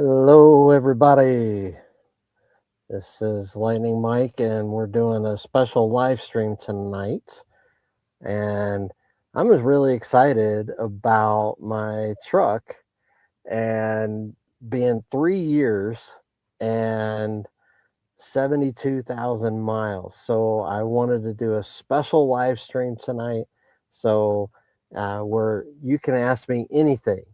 Hello, everybody. This is Lightning Mike, and we're doing a special live stream tonight. And I'm just really excited about my truck and being 3 years and 72,000 miles. So I wanted to do a special live stream tonight. So where you can ask me anything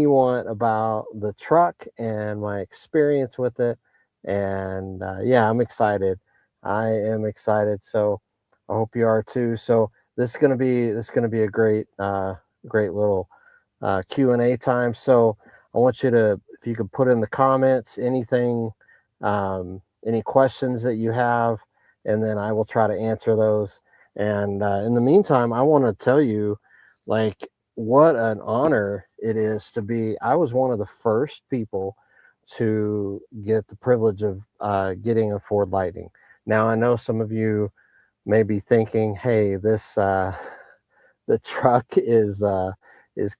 you want about the truck and my experience with it. And yeah, I'm excited. I am excited. So I hope you are too. So this is gonna be a great little Q&A time. So I want you to, if you could put in the comments anything, any questions that you have, and then I will try to answer those. And in the meantime, I want to tell you, like, what an honor it is to be. I was one of the first people to get the privilege of getting a Ford Lightning. Now, I know some of you may be thinking, hey, this the truck is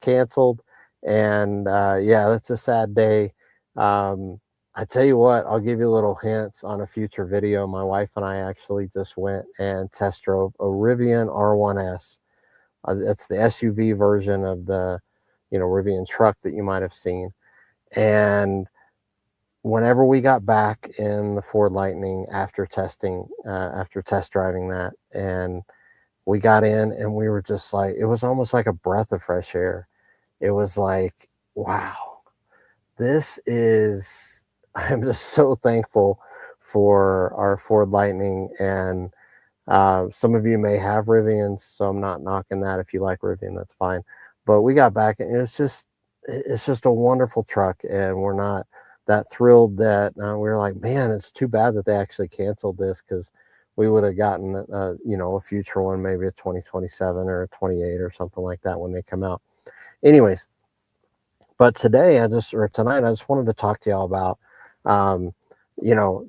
canceled, and yeah, that's a sad day. I tell you what, I'll give you little hints on a future video. My wife and I actually just went and test drove a Rivian R1S. It's the SUV version of the, Rivian truck that you might have seen. And whenever we got back in the Ford Lightning after test driving that, and we got in and we were just like, it was almost like a breath of fresh air. It was like, wow, I'm just so thankful for our Ford Lightning. And some of you may have Rivians, so I'm not knocking that. If you like Rivian, that's fine. But we got back and it's just a wonderful truck. And we're not that thrilled that we were like, man, it's too bad that they actually canceled this, because we would have gotten, a future one, maybe a 2027 or a 28 or something like that when they come out. Anyways, but tonight, I just wanted to talk to y'all about,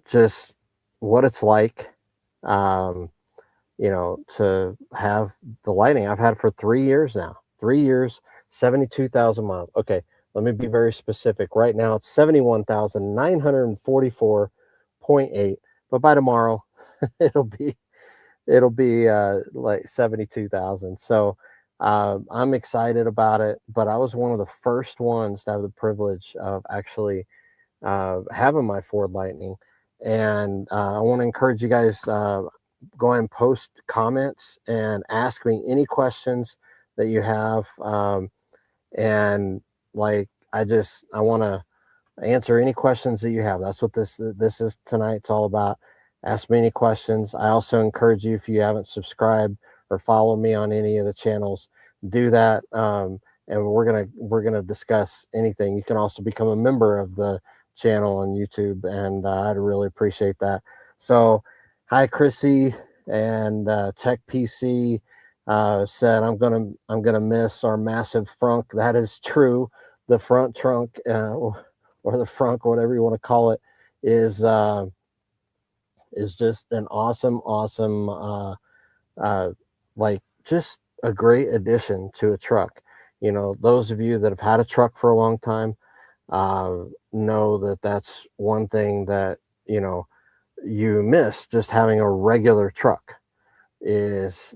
just what it's like, to have the Lightning. I've had it for 3 years now. 3 years, 72,000 miles. Okay, let me be very specific. Right now, it's 71,944.8. But by tomorrow, it'll be like 72,000. So I'm excited about it. But I was one of the first ones to have the privilege of actually having my Ford Lightning. And I want to encourage you guys, go ahead and post comments and ask me any questions that you have. And like, I want to answer any questions that you have. That's what this is tonight. It's all about. Ask me any questions. I also encourage you, if you haven't subscribed or follow me on any of the channels, do that. And we're gonna discuss anything. You can also become a member of the channel on YouTube, and I'd really appreciate that. So, hi Chrissy, and Tech PC said, I'm gonna miss our massive frunk. That is true. The front trunk, or the frunk, whatever you want to call it, is just an awesome, like, just a great addition to a truck. Those of you that have had a truck for a long time know that that's one thing that you miss, just having a regular truck, is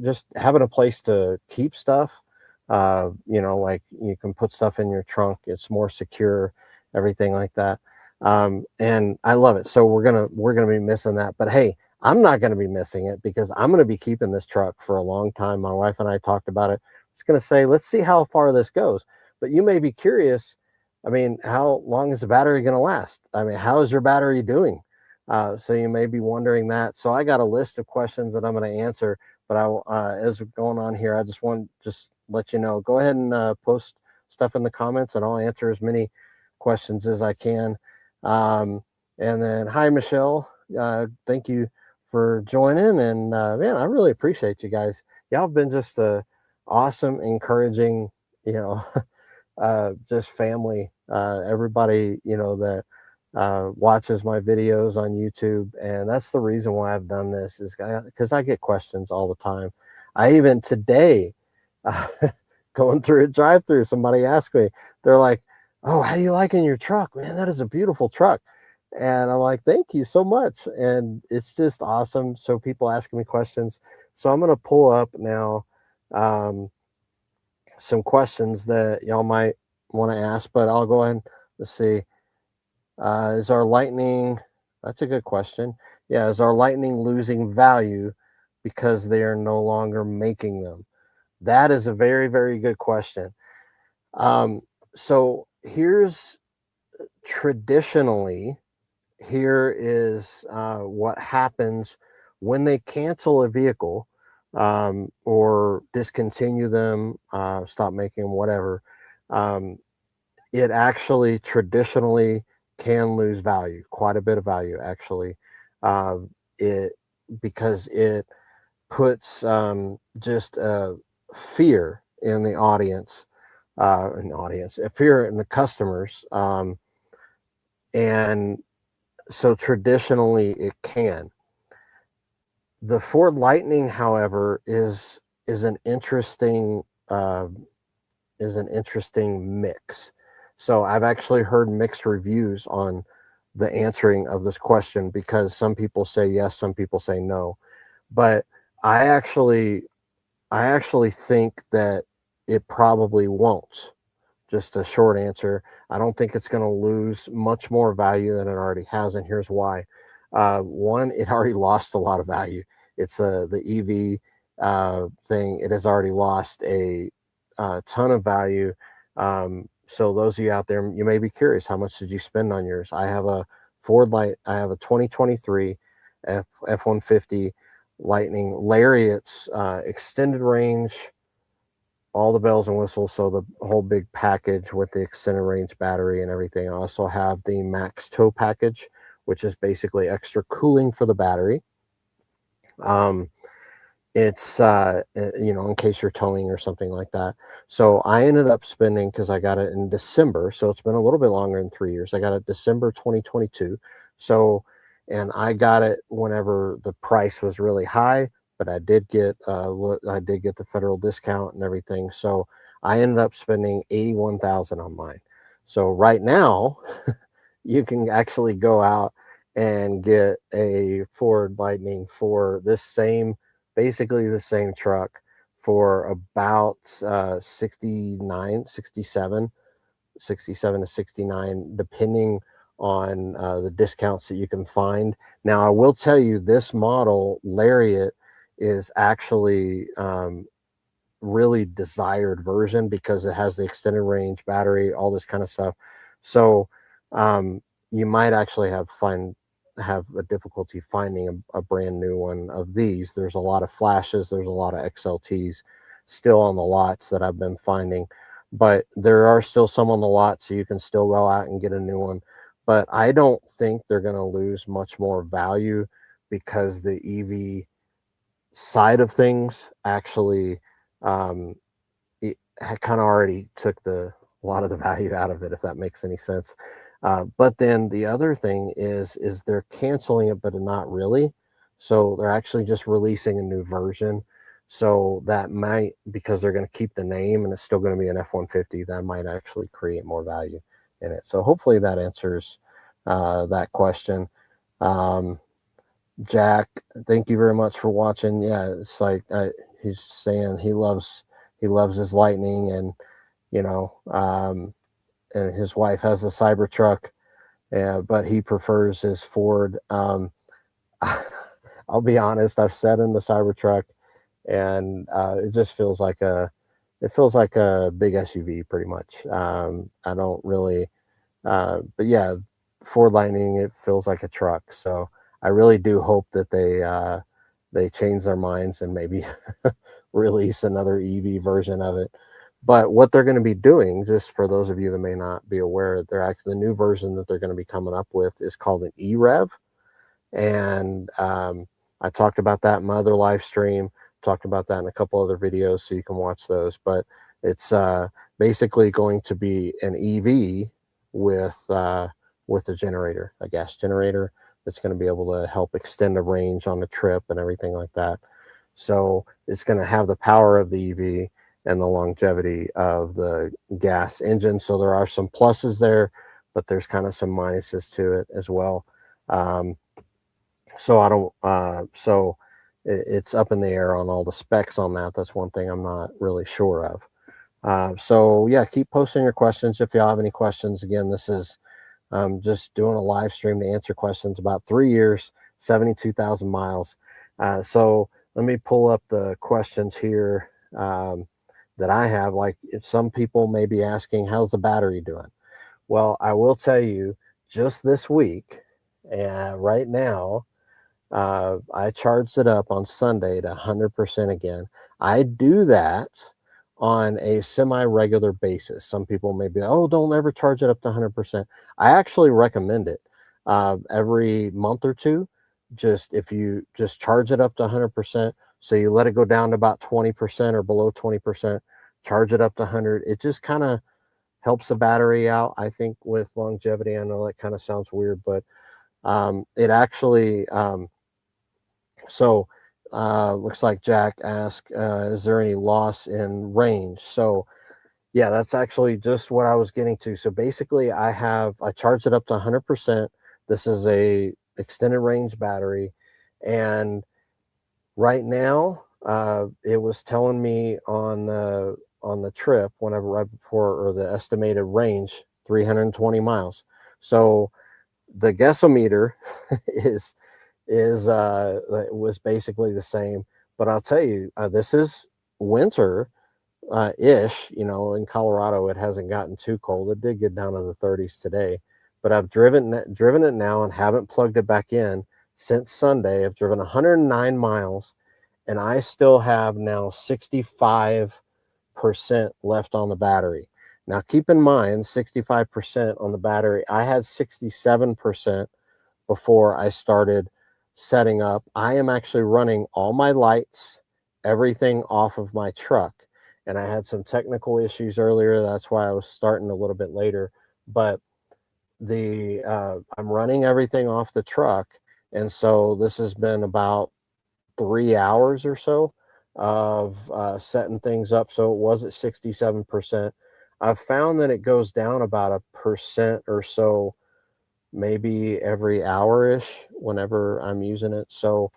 just having a place to keep stuff. Like, you can put stuff in your trunk, it's more secure, everything like that. And I love it. So we're gonna be missing that. But hey, I'm not gonna be missing it, because I'm gonna be keeping this truck for a long time. My wife and I talked about it. It's gonna say, let's see how far this goes. But you may be curious, I mean, how long is the battery gonna last? I mean, how is your battery doing? So you may be wondering that. So I got a list of questions that I'm going to answer. But as we're going on here, I just want to let you know, go ahead and post stuff in the comments, and I'll answer as many questions as I can. And then, hi Michelle, thank you for joining. And man, I really appreciate you guys. Y'all have been just a awesome, encouraging, just family. Everybody that watches my videos on YouTube. And that's the reason why I've done this, is because I get questions all the time. I even today, going through a drive-through, somebody asked me, they're like, "Oh, how do you liking your truck, man? That is a beautiful truck." And I'm like, "Thank you so much." And it's just awesome. So people asking me questions. So I'm going to pull up now um, some questions that y'all might want to ask, but I'll go ahead. Let's see. Is our Lightning, that's a good question. Yeah, is our Lightning losing value because they are no longer making them? That is a very, very good question. Um, so here's traditionally, here is what happens when they cancel a vehicle or discontinue them, stop making them, whatever. Um, it actually traditionally can lose value, quite a bit of value actually. It because it puts just fear in the audience, fear in the customers, and so traditionally it can. The Ford Lightning, however, is an interesting uh, is an interesting mix. So I've actually heard mixed reviews on the answering of this question because some people say yes, some people say no. But I actually I actually think that it probably won't. Just a short answer. I don't think it's going to lose much more value than it already has, and here's why. One, it already lost a lot of value. It's the EV thing. It has already lost a ton of value. So those of you out there, you may be curious, how much did you spend on yours? I have a Ford Light. I have a 2023 F-150 Lightning Lariat's extended range, all the bells and whistles, so the whole big package with the extended range battery and everything. I also have the max tow package, which is basically extra cooling for the battery. Um, it's in case you're towing or something like that. So I ended up spending, because I got it in December, so it's been a little bit longer than 3 years. I got it December 2022. So, and I got it whenever the price was really high, but I did get the federal discount and everything. So I ended up spending 81,000 on mine. So right now, you can actually go out and get a Ford Lightning for this same, basically the same truck, for about 69, 67, 67 to 69, depending on the discounts that you can find. Now, I will tell you, this model Lariat is actually really desired version because it has the extended range battery, all this kind of stuff. So you might actually have a difficulty finding a brand new one of these. There's a lot of flashes, there's a lot of XLTs still on the lots that I've been finding, but there are still some on the lot, so you can still go out and get a new one. But I don't think they're going to lose much more value because the EV side of things actually um, it kind of already took a lot of the value out of it, if that makes any sense. But then the other thing is they're canceling it, but not really. So they're actually just releasing a new version. So that might, because they're going to keep the name and it's still going to be an F-150, that might actually create more value in it. So hopefully that answers that question. Um, Jack, thank you very much for watching. Yeah, it's like he's saying he loves his Lightning, and you know, and his wife has the Cybertruck, but he prefers his Ford. I'll be honest, I've sat in the Cybertruck, and it just feels like a big SUV pretty much. I don't really, but yeah, Ford Lightning, it feels like a truck. So I really do hope that they change their minds and maybe release another EV version of it. But what they're going to be doing, just for those of you that may not be aware, they're actually, the new version that they're going to be coming up with is called an EREV. And I talked about that in my other live stream, talked about that in a couple other videos, so you can watch those. But it's basically going to be an EV with a generator, a gas generator, that's going to be able to help extend the range on the trip and everything like that. So it's going to have the power of the EV, and the longevity of the gas engine. So there are some pluses there, but there's kind of some minuses to it as well. So I don't, so it's up in the air on all the specs on that. That's one thing I'm not really sure of. So yeah, keep posting your questions if you have any questions. Again, this is just doing a live stream to answer questions about 3 years, 72,000 miles. So let me pull up the questions here that I have. Like, if some people may be asking, how's the battery doing? Well, I will tell you, just this week, right now, I charged it up on Sunday to 100% again. I do that on a semi-regular basis. Some people may be, oh, don't ever charge it up to 100%. I actually recommend it every month or two. Just if you just charge it up to 100%, so you let it go down to about 20% or below 20%, charge it up to 100. It just kind of helps the battery out, I think, with longevity. I know that kind of sounds weird, but it actually looks like Jack asked, is there any loss in range? So yeah, that's actually just what I was getting to. So basically I charged it up to 100%. This is a extended range battery. And right now, it was telling me on the trip, whenever right before, or the estimated range, 320 miles. So the guessometer was basically the same. But I'll tell you, this is winter ish. In Colorado it hasn't gotten too cold. It did get down to the 30s today, but I've driven it now and haven't plugged it back in since Sunday. I've driven 109 miles and I still have now 65% left on the battery. Now keep in mind, 65% on the battery. I had 67% before I started setting up. I am actually running all my lights, everything off of my truck. And I had some technical issues earlier. That's why I was starting a little bit later. But I'm running everything off the truck. And so this has been about 3 hours or so of setting things up. So it was at 67%. I've found that it goes down about 1% or so, maybe every hour-ish whenever I'm using it. So,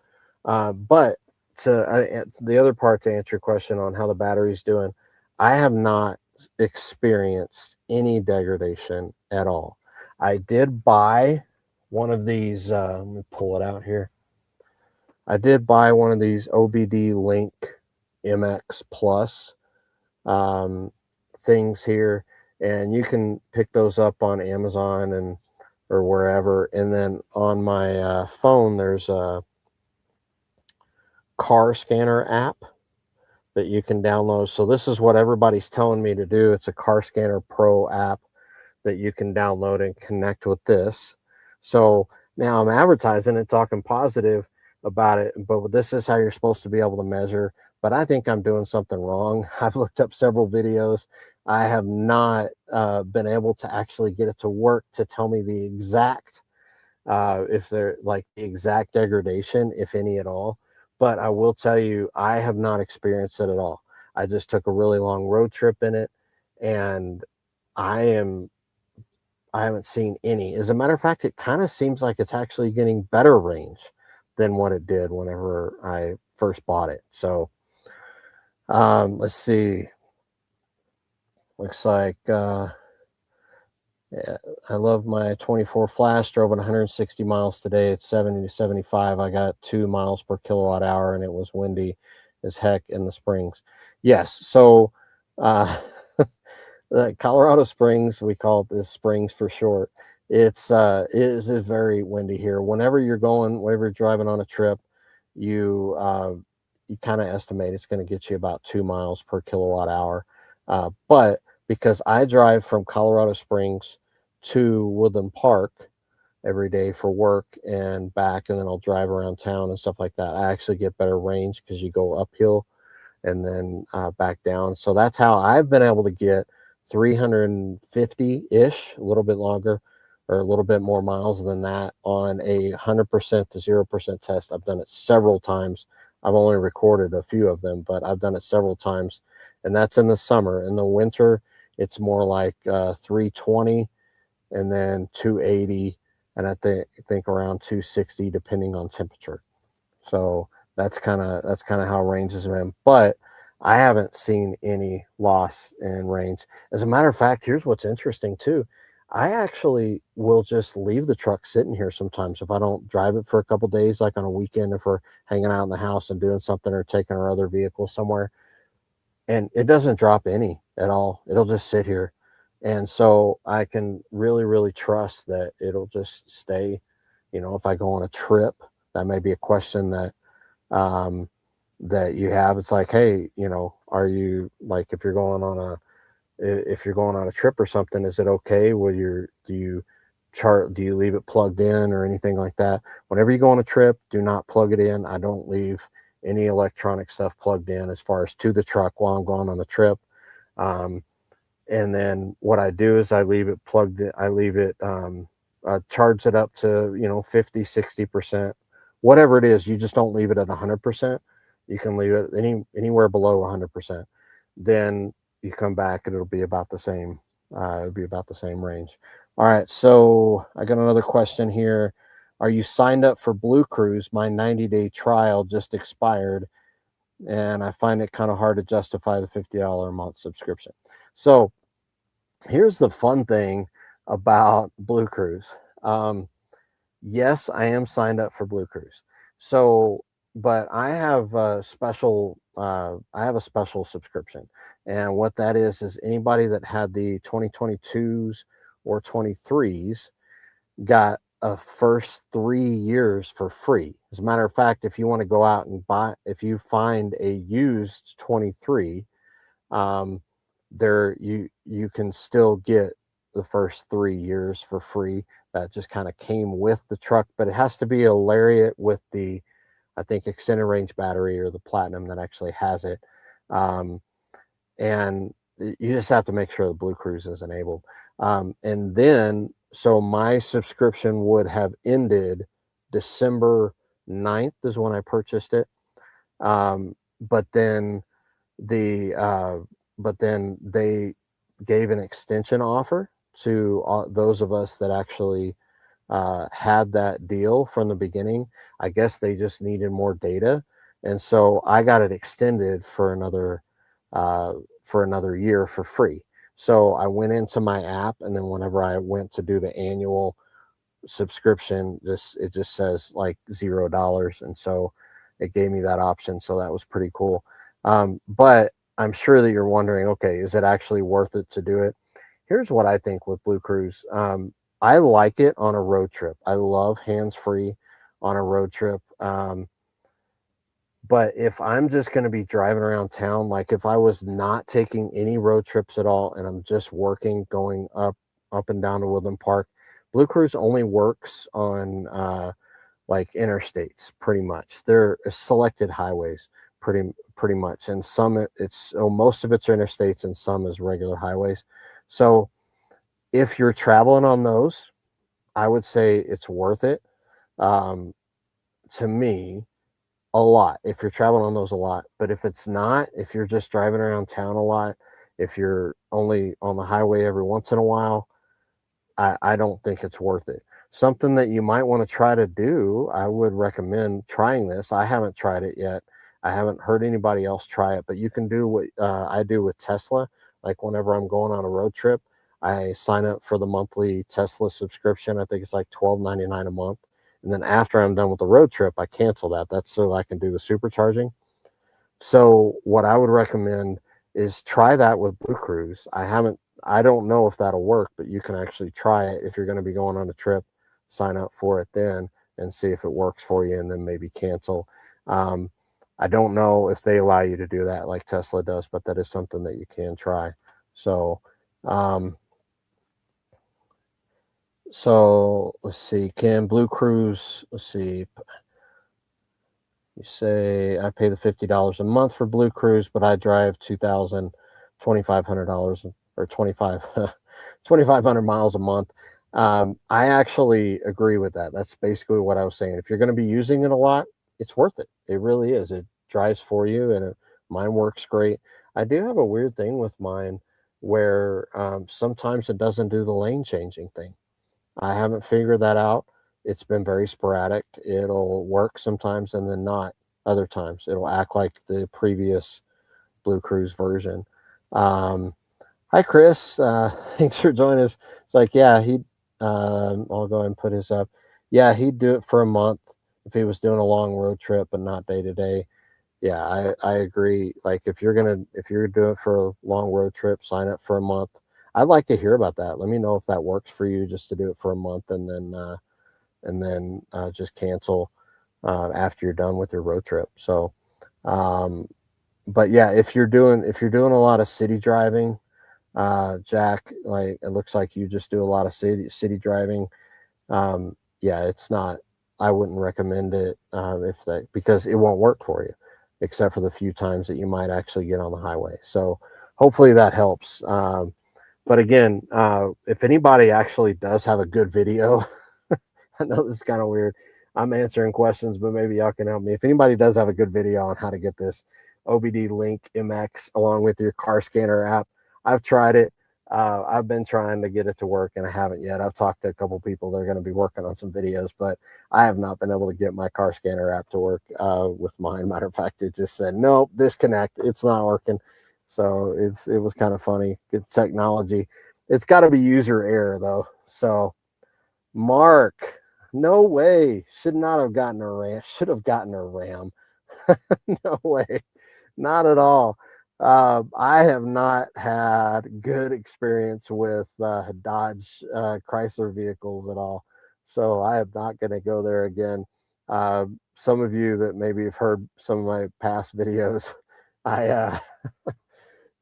but the other part, to answer your question on how the battery's doing, I have not experienced any degradation at all. I did buy one of these, let me pull it out here. I did buy one of these OBD Link MX Plus things here, and you can pick those up on Amazon or wherever. And then on my phone, there's a car scanner app that you can download. So this is what everybody's telling me to do. It's a Car Scanner Pro app that you can download and connect with this. So now I'm advertising and talking positive about it, but this is how you're supposed to be able to measure. But I think I'm doing something wrong. I've looked up several videos. I have not been able to actually get it to work to tell me the exact, if they're like the exact degradation, if any at all. But I will tell you, I have not experienced it at all. I just took a really long road trip in it, and I haven't seen any. As a matter of fact, it kind of seems like it's actually getting better range than what it did whenever I first bought it. So let's see. Looks like yeah, I love my 24 Flash. Drove at 160 miles today. It's 70 to 75. I got 2 miles per kilowatt hour, and it was windy as heck in the Springs. Yes. So the Colorado Springs, we call it the Springs for short. It is very windy here. Whenever you're driving on a trip, you kind of estimate it's going to get you about 2 miles per kilowatt hour. But because I drive from Colorado Springs to Woodland Park every day for work and back, and then I'll drive around town and stuff like that, I actually get better range because you go uphill and then back down. So that's how I've been able to get 350-ish, a little bit longer or a little bit more miles than that on a 100% to 0% test. I've done it several times. I've only recorded a few of them, but I've done it several times. and that's in the summer. In the winter, it's more like 320 and then 280, and I think around 260 depending on temperature. So that's kind of how range has been. But I haven't seen any loss in range. As a matter of fact, here's what's interesting too. I actually will just leave the truck sitting here sometimes if I don't drive it for a couple days, like on a weekend, if we're hanging out in the house and doing something or taking our other vehicle somewhere, and it doesn't drop any at all. It'll just sit here. And so I can really, really trust that it'll just stay. If I go on a trip, that may be a question um, that you have. It's like, hey, are you like if you're going on a trip or something, is it okay? Do you leave it plugged in or anything like that? Whenever you go on a trip, do not plug it in. I don't leave any electronic stuff plugged in as far as to the truck while I'm going on a trip. Um, and then what I do is I leave it plugged in. I leave it, charge it up to, 50, 60%, whatever it is. You just don't leave it at 100%. You can leave it anywhere below 100%. Then you come back and it'll be about the same. It'll be about the same range. All right. So I got another question here. Are you signed up for BlueCruise? My 90-day trial just expired, and I find it kind of hard to justify the $50 a month subscription. So here's the fun thing about BlueCruise. Yes, I am signed up for BlueCruise. So, but I have a special subscription, and what that is anybody that had the 2022s or 23s got a first 3 years for free. As a matter of fact, if you want to go out and if you find a used 23, you can still get the first 3 years for free. That just kind of came with the truck, but it has to be a Lariat with the, I think, extended range battery or the Platinum that actually has it. And you just have to make sure the BlueCruise is enabled. And then, so my subscription would have ended December 9th is when I purchased it. But then they gave an extension offer to those of us that actually had that deal from the beginning. I guess they just needed more data, and so I got it extended for another year for free. So I went into my app, and then whenever I went to do the annual subscription, it just says like $0, and so it gave me that option. So that was pretty cool. But I'm sure that you're wondering, okay, is it actually worth it to do it? Here's what I think with BlueCruise. I like it on a road trip. I love hands-free on a road trip. But if I'm just going to be driving around town, like if I was not taking any road trips at all and I'm just working, going up and down to Woodland Park, BlueCruise only works on like interstates, pretty much. They're selected highways, pretty much, and some most of it's interstates and some is regular highways. So if you're traveling on those, I would say it's worth it. To me, a lot if you're traveling on those a lot. But if it's not, if you're just driving around town a lot, if you're only on the highway every once in a while, I don't think it's worth it. Something that you might want to try to do, I would recommend trying this. I haven't tried it yet. I haven't heard anybody else try it, but you can do what I do with Tesla. Like whenever I'm going on a road trip, I sign up for the monthly Tesla subscription. I think it's like $12.99 a month. And then after I'm done with the road trip, I cancel that. That's so I can do the supercharging. So what I would recommend is try that with BlueCruise. I don't know if that'll work, but you can actually try it if you're going to be going on a trip. Sign up for it then and see if it works for you, and then maybe cancel. I don't know if they allow you to do that like Tesla does, but that is something that you can try. So, let's see. Can BlueCruise? Let's see. You say I pay the $50 a month for BlueCruise, but I drive $2,500 or 2,500 miles a month. I actually agree with that. That's basically what I was saying. If you're going to be using it a lot, it's worth it. It really is. It drives for you, and mine works great. I do have a weird thing with mine where sometimes it doesn't do the lane changing thing. I haven't figured that out. It's been very sporadic. It'll work sometimes and then not other times. It'll act like the previous BlueCruise version. Um, Hi, Chris. Thanks for joining us. It's like, yeah, I'll go ahead and put his up. Yeah, he'd do it for a month if he was doing a long road trip and not day to day. Yeah, I agree. Like if you're doing it for a long road trip, sign up for a month. I'd like to hear about that. Let me know if that works for you, just to do it for a month and then just cancel after you're done with your road trip. So, um, but yeah, if you're doing a lot of city driving, Jack, like it looks like you just do a lot of city driving. Yeah, it's not. I wouldn't recommend it if that because it won't work for you, except for the few times that you might actually get on the highway. So hopefully that helps. But again, if anybody actually does have a good video, I know this is kind of weird. I'm answering questions, but maybe y'all can help me. If anybody does have a good video on how to get this OBD Link MX along with your car scanner app, I've tried it. I've been trying to get it to work and I haven't yet. I've talked to a couple people that are going to be working on some videos, but I have not been able to get my car scanner app to work with mine. Matter of fact, it just said, nope, disconnect. It's not working. So it was kind of funny. It's technology. It's got to be user error though. So Mark, no way. Should not have gotten a Ram. Should have gotten a Ram. No way. Not at all. I have not had good experience with Dodge Chrysler vehicles at all. So I am not going to go there again. Some of you that maybe have heard some of my past videos, I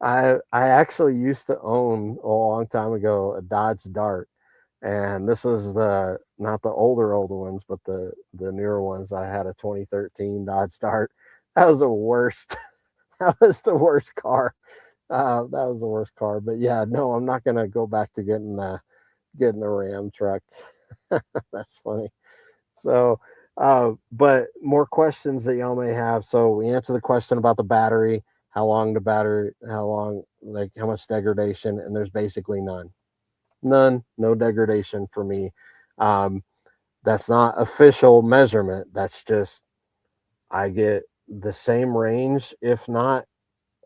I actually used to own a long time ago a Dodge Dart, and this was the not the older ones, but the newer ones. I had a 2013 Dodge Dart. That was the worst. That was the worst car. That was the worst car. But yeah, no, I'm not gonna go back to getting a Ram truck. That's funny. So, but more questions that y'all may have. So we answer the question about the battery, how long, like how much degradation, and there's basically none, no degradation for me. Um, that's not official measurement. That's just I get the same range, if not,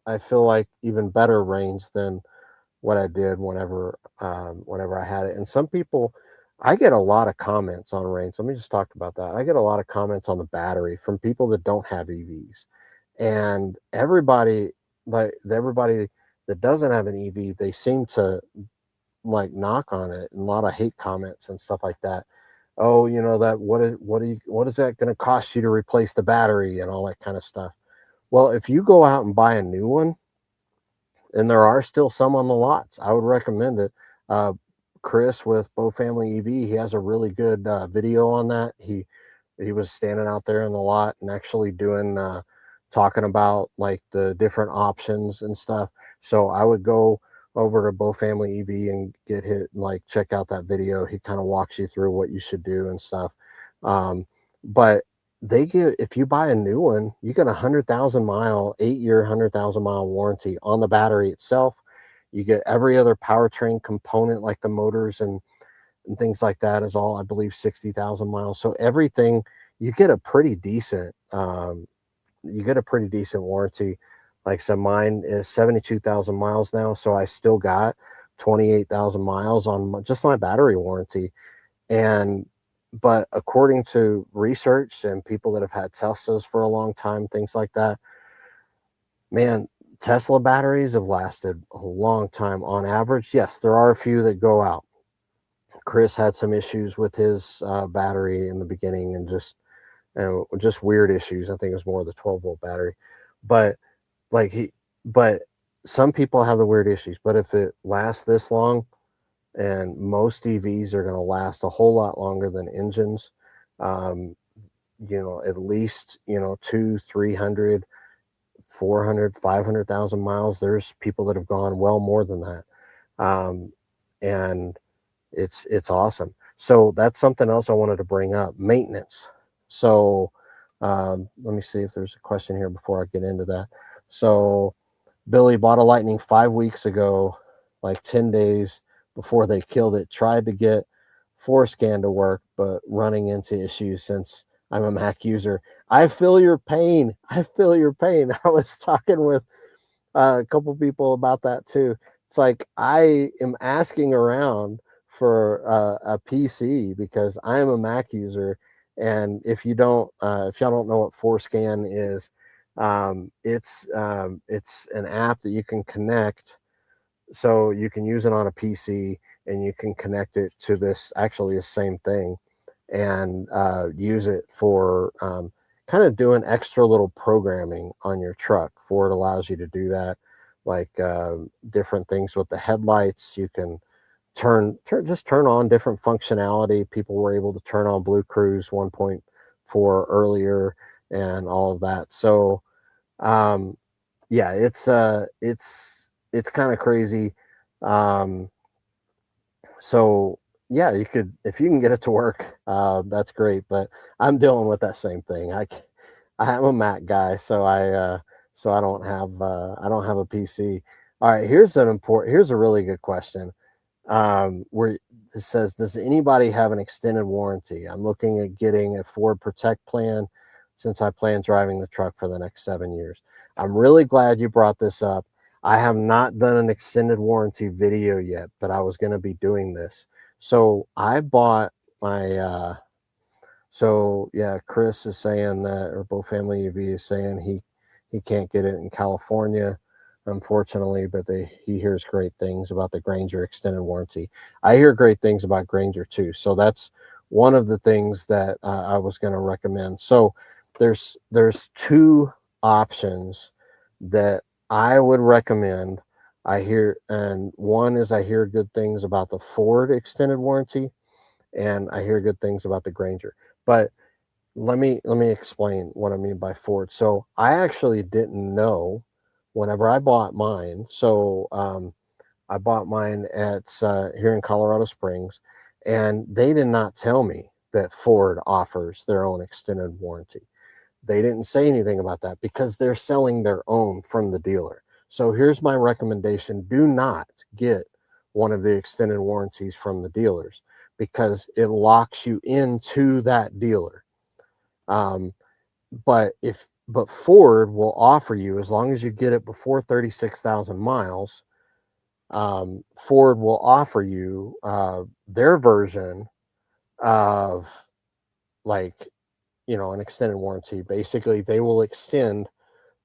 I feel like even better range than what I did whenever I had it. And some people, I get a lot of comments on range. Let me just talk about that. I get a lot of comments on the battery from people that don't have EVs, and everybody that doesn't have an EV, they seem to like knock on it and a lot of hate comments and stuff like that. Oh, that what is that going to cost you to replace the battery and all that kind of stuff. Well, if you go out and buy a new one, and there are still some on the lots, I would recommend it. Uh, Chris with Bow Family EV, he has a really good video on that. He was standing out there in the lot and actually doing talking about like the different options and stuff. So I would go over to Bow Family EV and get hit like check out that video. He kind of walks you through what you should do and stuff. But they give if you buy a new one, you get 100,000 mile, 8 year, 100,000 mile warranty on the battery itself. You get every other powertrain component like the motors and things like that is all I believe 60,000 miles. So everything you get a pretty decent warranty. Like I said, mine is 72,000 miles now, so I still got 28,000 miles on just my battery warranty. And but according to research and people that have had Teslas for a long time, things like that, man, Tesla batteries have lasted a long time on average. Yes, there are a few that go out. Chris had some issues with his battery in the beginning and just weird issues. I think it was more the 12-volt battery, but like but some people have the weird issues. But if it lasts this long, and most EVs are going to last a whole lot longer than engines, um, at least, 300, 400, 500,000 miles. There's people that have gone well more than that. And it's awesome. So that's something else I wanted to bring up, maintenance. So let me see if there's a question here before I get into that. So Billy bought a Lightning 5 weeks ago, like 10 days before they killed it. Tried to get Forescan to work, but running into issues since I'm a Mac user. I feel your pain. I feel your pain. I was talking with a couple people about that too. It's like I am asking around for a PC because I am a Mac user, and if y'all don't know what Forescan is, it's an app that you can connect, so you can use it on a PC and you can connect it to this actually the same thing, and use it for kind of doing extra little programming on your truck. Ford allows you to do that, like different things with the headlights. You can turn on different functionality. People were able to turn on BlueCruise 1.4 earlier and all of that. So yeah, it's kind of crazy. Um, so yeah, you could, if you can get it to work, that's great. But I'm dealing with that same thing. I'm a Mac guy, so I don't have a PC. All right, here's a really good question. Where it says, does anybody have an extended warranty? I'm looking at getting a Ford Protect plan since I plan driving the truck for the next 7 years. I'm really glad you brought this up. I have not done an extended warranty video yet, but I was going to be doing this. So I bought my, so yeah, Chris is saying that, or Bow Family EV is saying he can't get it in California, unfortunately, but he hears great things about the Granger extended warranty. I hear great things about Granger too. So that's one of the things that I was going to recommend. So there's two options that I would recommend. And one is I hear good things about the Ford extended warranty, and I hear good things about the Granger. But let me explain what I mean by Ford. So I actually didn't know whenever I bought mine. So I bought mine at here in Colorado Springs, and they did not tell me that Ford offers their own extended warranty. They didn't say anything about that because they're selling their own from the dealer. So here's my recommendation: do not get one of the extended warranties from the dealers because it locks you into that dealer. Um, but Ford will offer you, as long as you get it before 36,000 miles, Ford will offer you their version of, like, an extended warranty. Basically, they will extend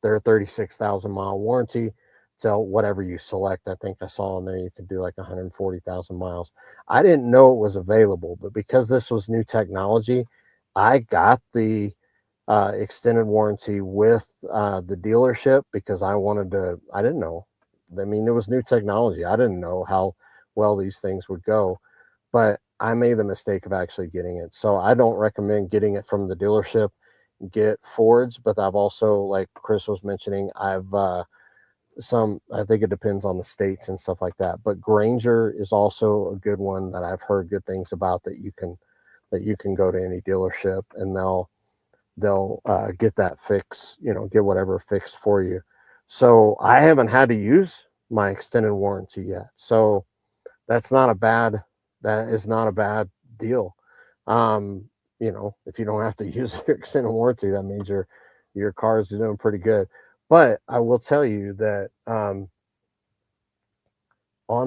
their 36,000 mile warranty to whatever you select. I think I saw in there you could do like 140,000 miles. I didn't know it was available, but because this was new technology, I got the extended warranty with the dealership because I didn't know. I mean, it was new technology. I didn't know how well these things would go, but I made the mistake of actually getting it. So I don't recommend getting it from the dealership. Get Fords, but I've also, like Chris was mentioning, I've I think it depends on the states and stuff like that. But Granger is also a good one that I've heard good things about, that you can go to any dealership and they'll get that fix, get whatever fixed for you. So I haven't had to use my extended warranty yet. So that's not a bad, that is not a bad deal. Um, if you don't have to use your extended warranty, that means your car is doing pretty good. But I will tell you that on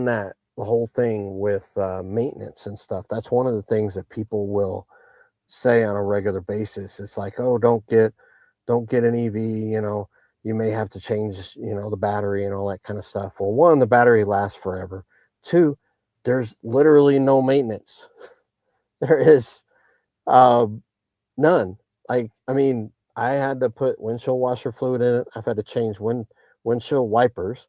that the whole thing with maintenance and stuff, that's one of the things that people will say on a regular basis. It's like, oh, don't get an EV, you may have to change, the battery and all that kind of stuff. Well, one, the battery lasts forever. Two, there's literally no maintenance. There is none. Like, I mean, I had to put windshield washer fluid in it. I've had to change windshield wipers.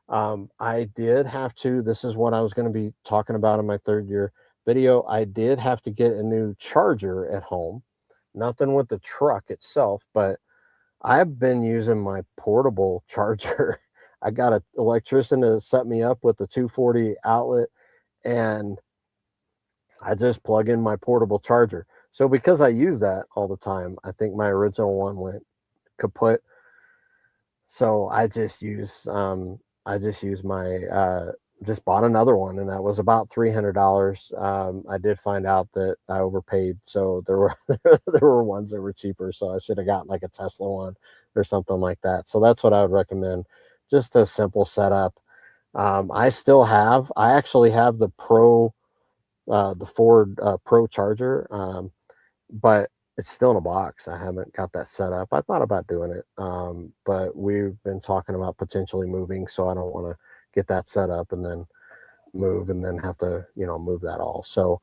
I did have to, this is what I was going to be talking about in my third year video. I did have to get a new charger at home. Nothing with the truck itself, but I've been using my portable charger. I got an electrician to set me up with the 240 outlet, and I just plug in my portable charger. So because I use that all the time, I think my original one went kaput. So I just use my just bought another one, and that was about $300. I did find out that I overpaid, so there were there were ones that were cheaper, so I should have got like a Tesla one or something like that. So that's what I would recommend. Just a simple setup. I actually have the Ford Pro Charger, but it's still in a box. I haven't got that set up. I thought about doing it, but we've been talking about potentially moving, so I don't want to get that set up and then move and then have to, move that all. So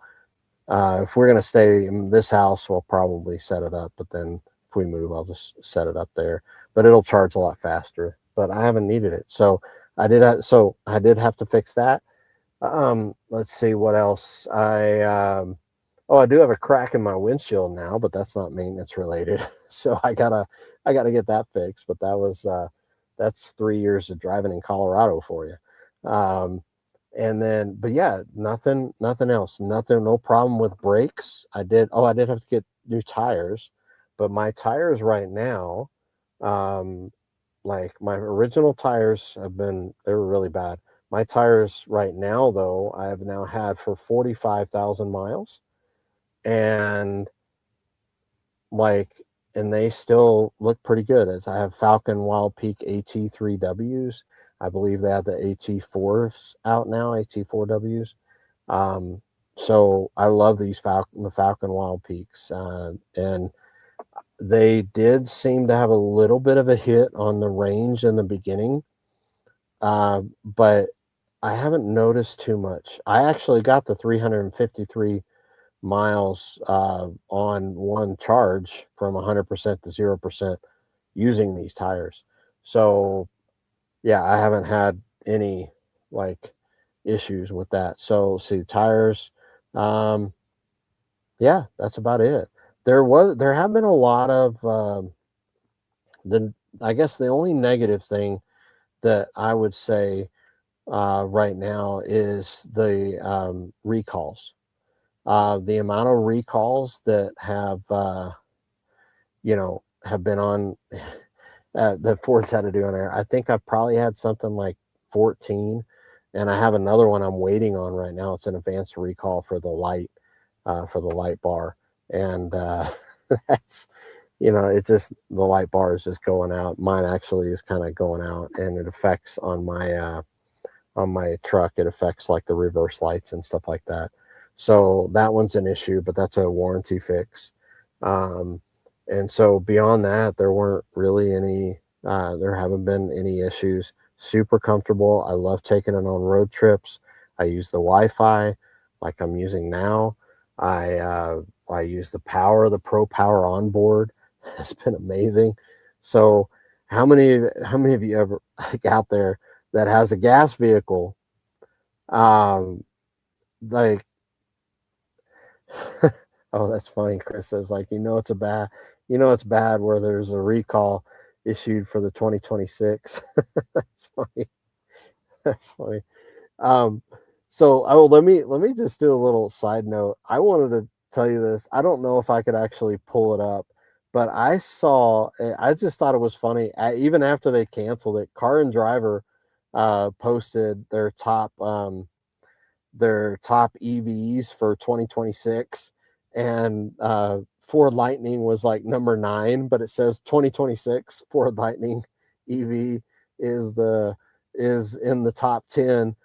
if we're going to stay in this house, we'll probably set it up, but then if we move, I'll just set it up there. But it'll charge a lot faster. But I haven't needed it, so I did have to fix that. Let's see what else. I do have a crack in my windshield now, but that's not maintenance related. So I gotta get that fixed. But that's 3 years of driving in Colorado for you. And then, but yeah, nothing else, no problem with brakes. I did have to get new tires, but my tires right now, um, like my original tires they were really bad. My tires right now, though, I have now had for 45,000 miles, and like, and they still look pretty good. As I have Falcon Wild Peak AT3Ws. I believe they have the AT4s out now, AT4Ws. Um, so I love the Falcon Wild Peaks, and they did seem to have a little bit of a hit on the range in the beginning, but I haven't noticed too much. I actually got the 353 miles on one charge from 100% to 0% using these tires. So yeah, I haven't had any like issues with that. So see tires, um, yeah, that's about it. There have been a lot of the I guess the only negative thing that I would say right now is the recalls. The amount of recalls that have been on that Ford's had to do on there. I think I've probably had something like 14, and I have another one I'm waiting on right now. It's an advanced recall for the light bar, and that's it's just the light bar is just going out. Mine actually is kind of going out, and it affects on my truck. It affects like the reverse lights and stuff like that. So that one's an issue, but that's a warranty fix. Um, and so beyond that, there haven't been any issues. Super comfortable. I love taking it on road trips. I use the Wi-Fi like I'm using now. I use the Pro Power onboard. It's been amazing. So how many of you ever like out there that has a gas vehicle, um, like oh, that's funny. Chris says, like, it's bad where there's a recall issued for the 2026. That's funny. That's funny. Um, let me just do a little side note. I wanted to tell you this. I don't know if I could actually pull it up, but I just thought it was funny. Even after they canceled it, Car and Driver posted their top EVs for 2026, and Ford Lightning was like number 9, but it says 2026 Ford Lightning EV is in the top 10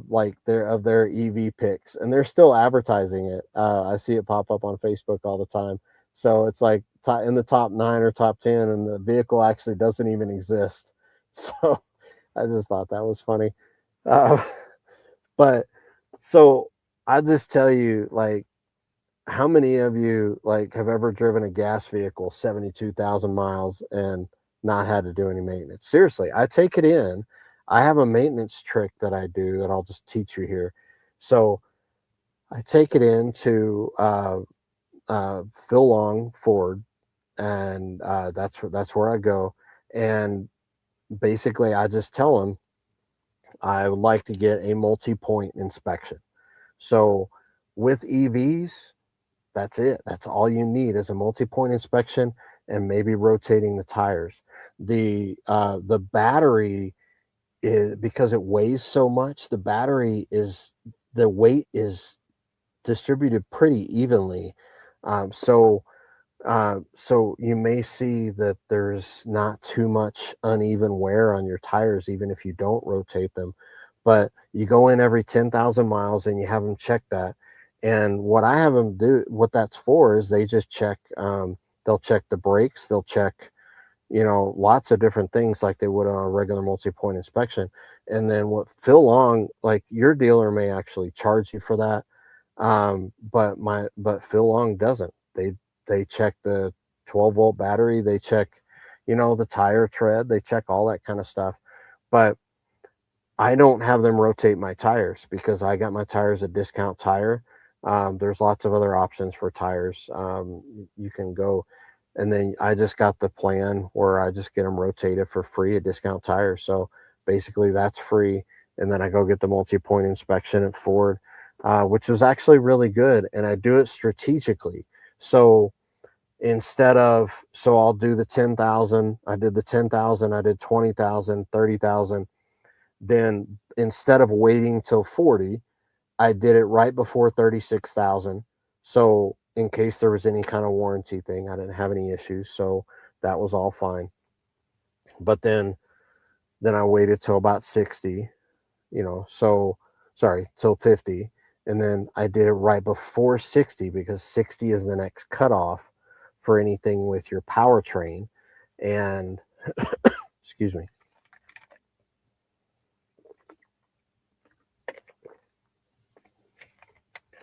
like their EV picks, and they're still advertising it. I see it pop up on Facebook all the time. So it's like in the top 9 or top 10, and the vehicle actually doesn't even exist. So I just thought that was funny. Uh, but so I'll just tell you, like, how many of you like have ever driven a gas vehicle 72,000 miles and not had to do any maintenance? Seriously, I take it in. I have a maintenance trick that I do that I'll just teach you here. So I take it into Phil Long Ford, and that's where I go. And basically, I just tell him I would like to get a multi-point inspection. So with EVs, that's it. That's all you need is a multi-point inspection. and maybe rotating the tires. The battery is, because it weighs so much, the weight is distributed pretty evenly. So you may see that there's not too much uneven wear on your tires, even if you don't rotate them. But you go in every 10,000 miles and you have them check that. And what I have them do, what that's for, is they just check. They'll check the brakes. They'll check, lots of different things like they would on a regular multi-point inspection. And then what Phil Long, like your dealer may actually charge you for that. But Phil Long doesn't. They check the 12-volt battery, they check, the tire tread, they check all that kind of stuff. But I don't have them rotate my tires because I got my tires at Discount Tire. There's lots of other options for tires. You can go, and then I just got the plan where I just get them rotated for free at Discount Tire. So basically that's free. And then I go get the multi-point inspection at Ford, which was actually really good. And I do it strategically. So I'll do the 10,000. I did the 10,000. I did 20,000, 30,000. Then instead of waiting till 40, I did it right before 36,000. So in case there was any kind of warranty thing, I didn't have any issues. So that was all fine. But then I waited till about 60, till 50. And then I did it right before 60 because 60 is the next cutoff for anything with your powertrain. And excuse me.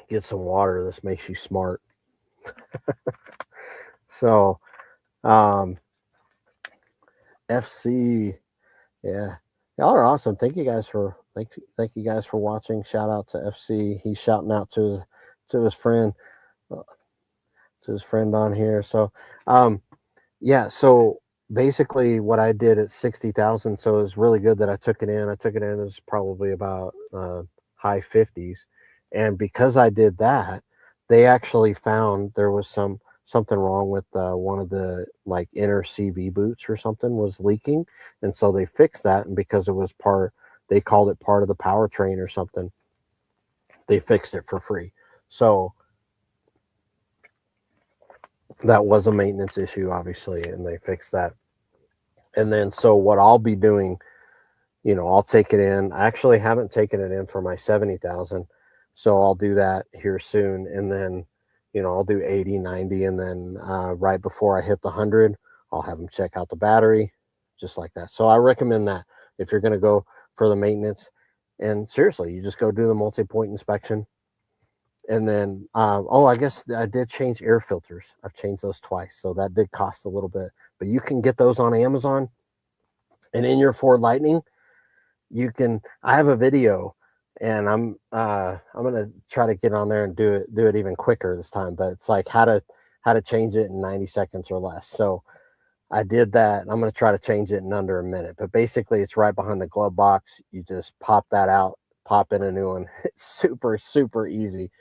Get some water. This makes you smart. So, FC, yeah, y'all are awesome. Thank you guys for watching. Shout out to FC. He's shouting out to his friend, on here. So, yeah. So basically, what I did at 60,000. So it was really good that I took it in. It was probably about high 50s. And because I did that, they actually found there was something wrong with one of the like inner CV boots or something was leaking. And so they fixed that. And because it was they called it part of the powertrain or something, they fixed it for free. So that was a maintenance issue, obviously, and they fixed that. And then, so what I'll be doing, I'll take it in. I actually haven't taken it in for my 70,000. So I'll do that here soon. And then, I'll do 80, 90. And then right before I hit the 100, I'll have them check out the battery, just like that. So I recommend that if you're going to go for the maintenance. And seriously, you just go do the multi-point inspection. And then, I guess I did change air filters. I've changed those twice. So that did cost a little bit. But you can get those on Amazon. And in your Ford Lightning, I have a video. And I'm gonna try to get on there and do it even quicker this time. But it's like how to change it in 90 seconds or less. So I did that. I'm gonna try to change it in under a minute. But basically, it's right behind the glove box. You just pop that out, pop in a new one. It's super, super easy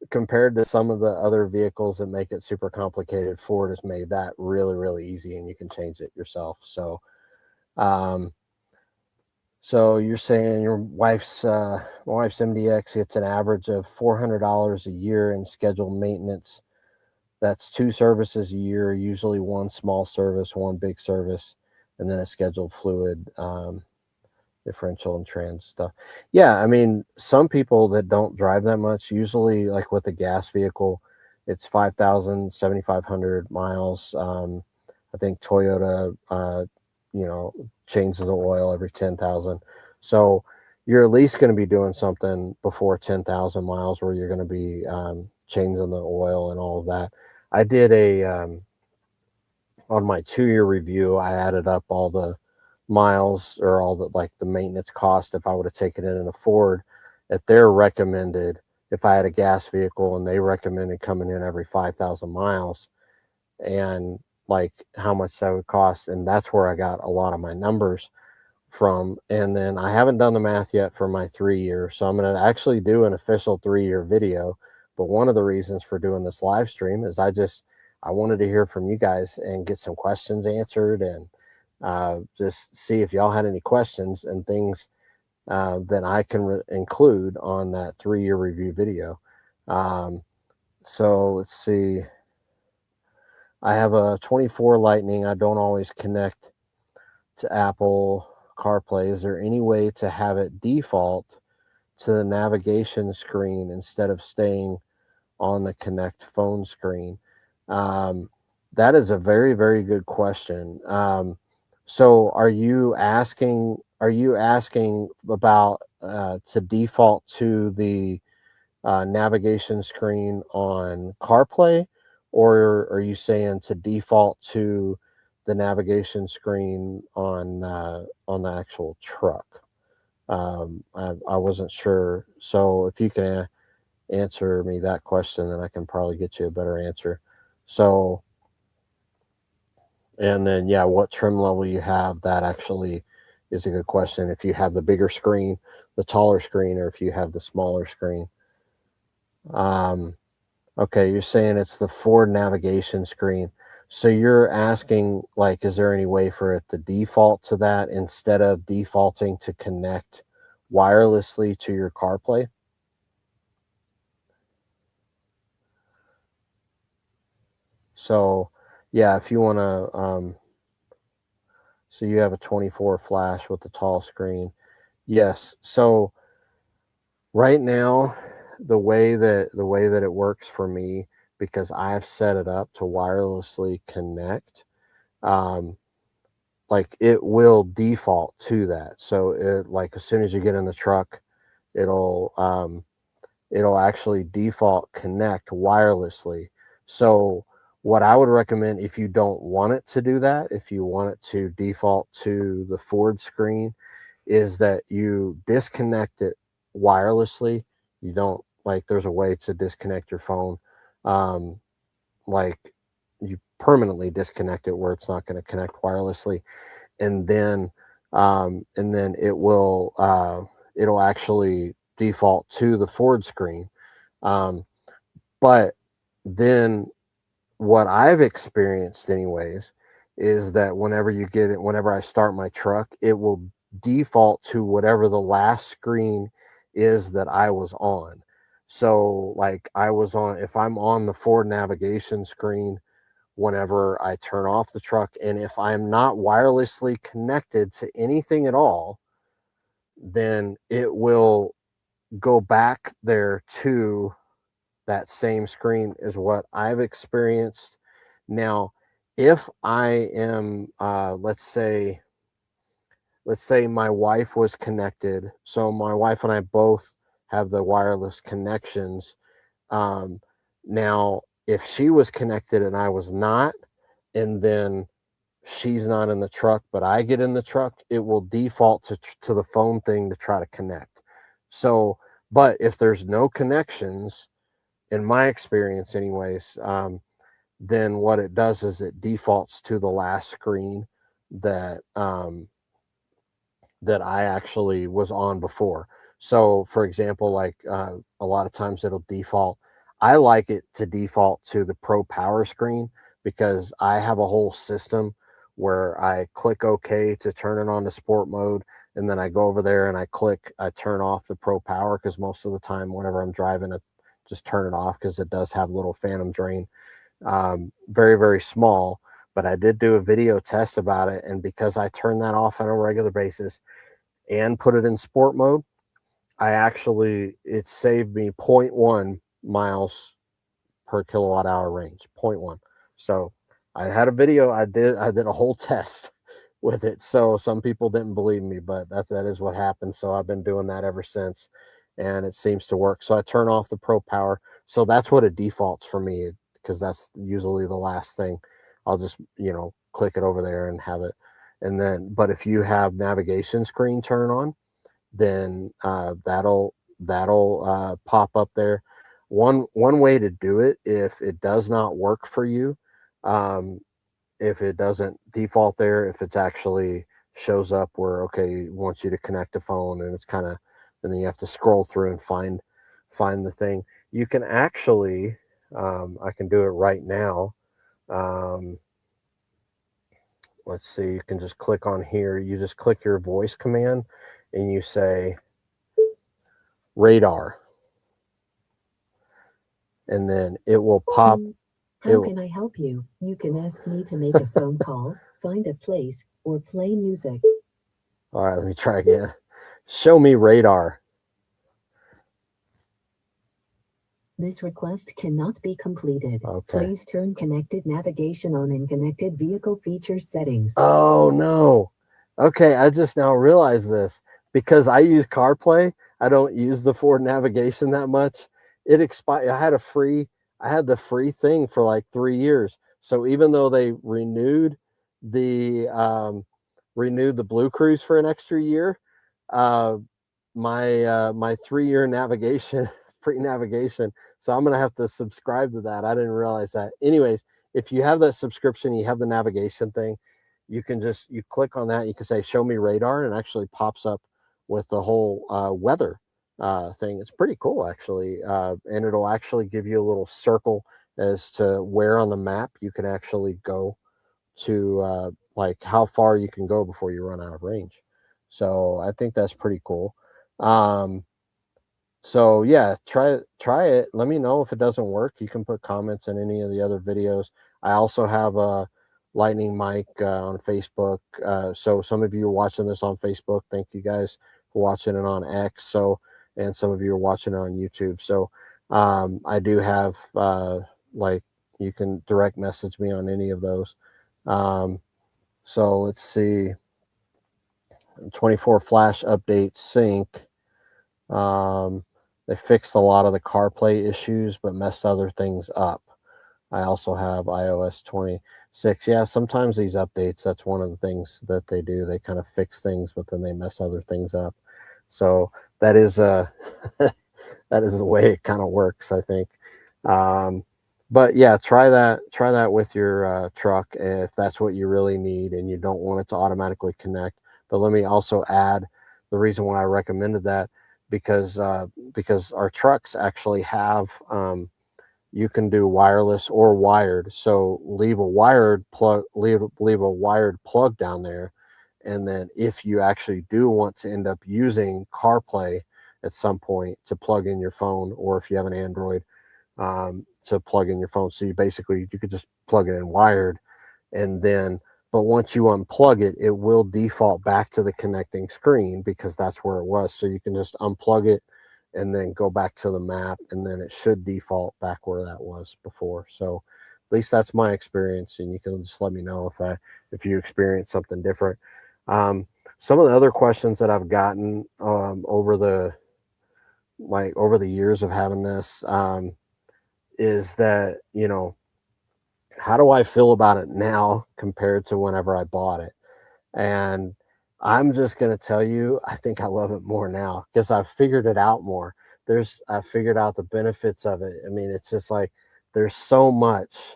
compared to some of the other vehicles that make it super complicated. Ford has made that really, really easy, and you can change it yourself. So, so you're saying your wife's MDX gets an average of $400 a year in scheduled maintenance. That's 2 services a year, usually 1 small service, 1 big service, and then a scheduled fluid, differential and trans stuff. Yeah, I mean, some people that don't drive that much, usually like with a gas vehicle, it's 5,000, 7,500 miles. I think Toyota, changes the oil every 10,000. So you're at least going to be doing something before 10,000 miles where you're going to be changing the oil and all of that. I did on my 2-year review, I added up all the miles or all the maintenance cost if I would have taken it in a Ford at their recommended, if I had a gas vehicle, and they recommended coming in every 5,000 miles and like how much that would cost. And that's where I got a lot of my numbers from. And then I haven't done the math yet for my 3-year. So I'm going to actually do an official 3-year video. But one of the reasons for doing this live stream is I I wanted to hear from you guys and get some questions answered, and just see if y'all had any questions and things that I can include on that 3-year review video. So let's see. I have a 24 Lightning. I don't always connect to Apple CarPlay. Is there any way to have it default to the navigation screen instead of staying on the Connect phone screen? That is a very, very good question. So are you asking about to default to the navigation screen on CarPlay, or are you saying to default to the navigation screen on the actual truck? I wasn't sure. So if you can answer me that question, then I can probably get you a better answer. So, and then, yeah, what trim level you have, that actually is a good question. If you have the bigger screen, the taller screen, or if you have the smaller screen. Okay, you're saying it's the Ford navigation screen. So you're asking, like, is there any way for it to default to that instead of defaulting to connect wirelessly to your CarPlay? So, yeah, if you want to, so you have a 24 flash with the tall screen. Yes. So right now, the way that it works for me, because I've set it up to wirelessly connect, um, like it will default to that. So it, like, as soon as you get in the truck, it'll it'll actually default connect wirelessly. So what I would recommend, if you don't want it to do that, if you want it to default to the Ford screen, is that you disconnect it wirelessly. You don't, like, there's a way to disconnect your phone, um, like you permanently disconnect it where it's not going to connect wirelessly, and then it will it'll actually default to the Ford screen. um, but then what I've experienced anyways is that whenever I start my truck, it will default to whatever the last screen is that I was on. So like if I'm on the Ford navigation screen whenever I turn off the truck, and if I'm not wirelessly connected to anything at all, then it will go back there to that same screen, is what I've experienced. Now, if I am, let's say my wife was connected. So my wife and I both have the wireless connections. Um, Now, if she was connected and I was not, and then she's not in the truck, but I get in the truck, it will default to the phone thing to try to connect. So, but if there's no connections, in my experience anyways, then what it does is it defaults to the last screen that that I actually was on before. So for example, like a lot of times it'll default, I like it to default to the Pro Power screen, because I have a whole system where I click OK to turn it on to sport mode, and then I go over there and I turn off the Pro Power, because most of the time whenever I'm driving, I just turn it off because it does have a little phantom drain, very, very small. But I did do a video test about it, and because I turn that off on a regular basis and put it in sport mode, it saved me zero 0.1 miles per kilowatt hour range, zero 0.1. So I had a video, I did a whole test with it. So some people didn't believe me, but that is what happened. So I've been doing that ever since, and it seems to work. So I turn off the Pro Power. So that's what it defaults for me, because that's usually the last thing. I'll just, click it over there and have it. And then, but if you have navigation screen turn on, then that'll pop up there. One way to do it, if it does not work for you, um, if it doesn't default there, if it's actually shows up where, okay, it wants you to connect a phone, and it's kind of, and then you have to scroll through and find the thing. You can actually, I can do it right now. Let's see, you can just click on here. You just click your voice command and you say radar. And then it will pop. How can I help you? You can ask me to make a phone call, find a place, or play music. All right, let me try again. Show me radar. This request cannot be completed. Okay. Please turn connected navigation on in connected vehicle features settings. Oh, no. Okay, I just now realized this. Because I use CarPlay, I don't use the Ford navigation that much. It expired. I had the free thing for like 3 years. So even though they the renewed the BlueCruise for an extra year, uh, my 3 year navigation, free navigation. So I'm gonna have to subscribe to that. I didn't realize that. Anyways, if you have that subscription, you have the navigation thing, you can just you click on that. You can say show me radar, and it actually pops up with the whole weather thing. It's pretty cool actually, and it'll actually give you a little circle as to where on the map you can actually go to, like how far you can go before you run out of range. So I think that's pretty cool. Um, so yeah, try it. Let me know if it doesn't work. You can put comments in any of the other videos. I also have a lightning mic on Facebook. So some of you are watching this on Facebook. Thank you guys for watching it on X. So, and some of you are watching it on YouTube. So I do have like you can direct message me on any of those. So let's see. 24 flash update sync. They fixed a lot of the CarPlay issues, but messed other things up. I also have iOS 26. Yeah, sometimes these updates, that's one of the things that they do. They kind of fix things, but then they mess other things up. So that is that is the way it kind of works, I think. But yeah, try that with your truck if that's what you really need and you don't want it to automatically connect. But let me also add the reason why I recommended that, because our trucks actually have you can do wireless or wired. So leave a wired plug down there, and then if you actually do want to end up using CarPlay at some point to plug in your phone, or if you have an Android, to plug in your phone. So you could just plug it in wired, and then, but once you unplug it, it will default back to the connecting screen because that's where it was. So you can just unplug it and then go back to the map, and then it should default back where that was before. So at least that's my experience, and you can just let me know if you experience something different. Some of the other questions that I've gotten over the years of having this, is that, how do I feel about it now compared to whenever I bought it? And I'm just going to tell you, I think I love it more now because I've figured it out more. I've figured out the benefits of it. I mean, it's just like, there's so much,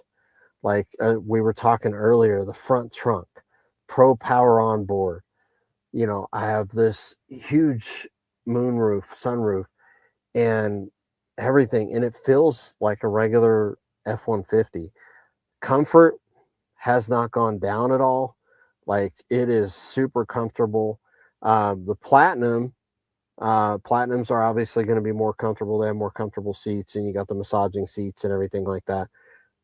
like we were talking earlier, the front trunk, pro power on board. I have this huge sunroof, and everything, and it feels like a regular F-150. Comfort has not gone down at all. Like, it is super comfortable. The platinums are obviously going to be more comfortable. They have more comfortable seats, and you got the massaging seats and everything like that.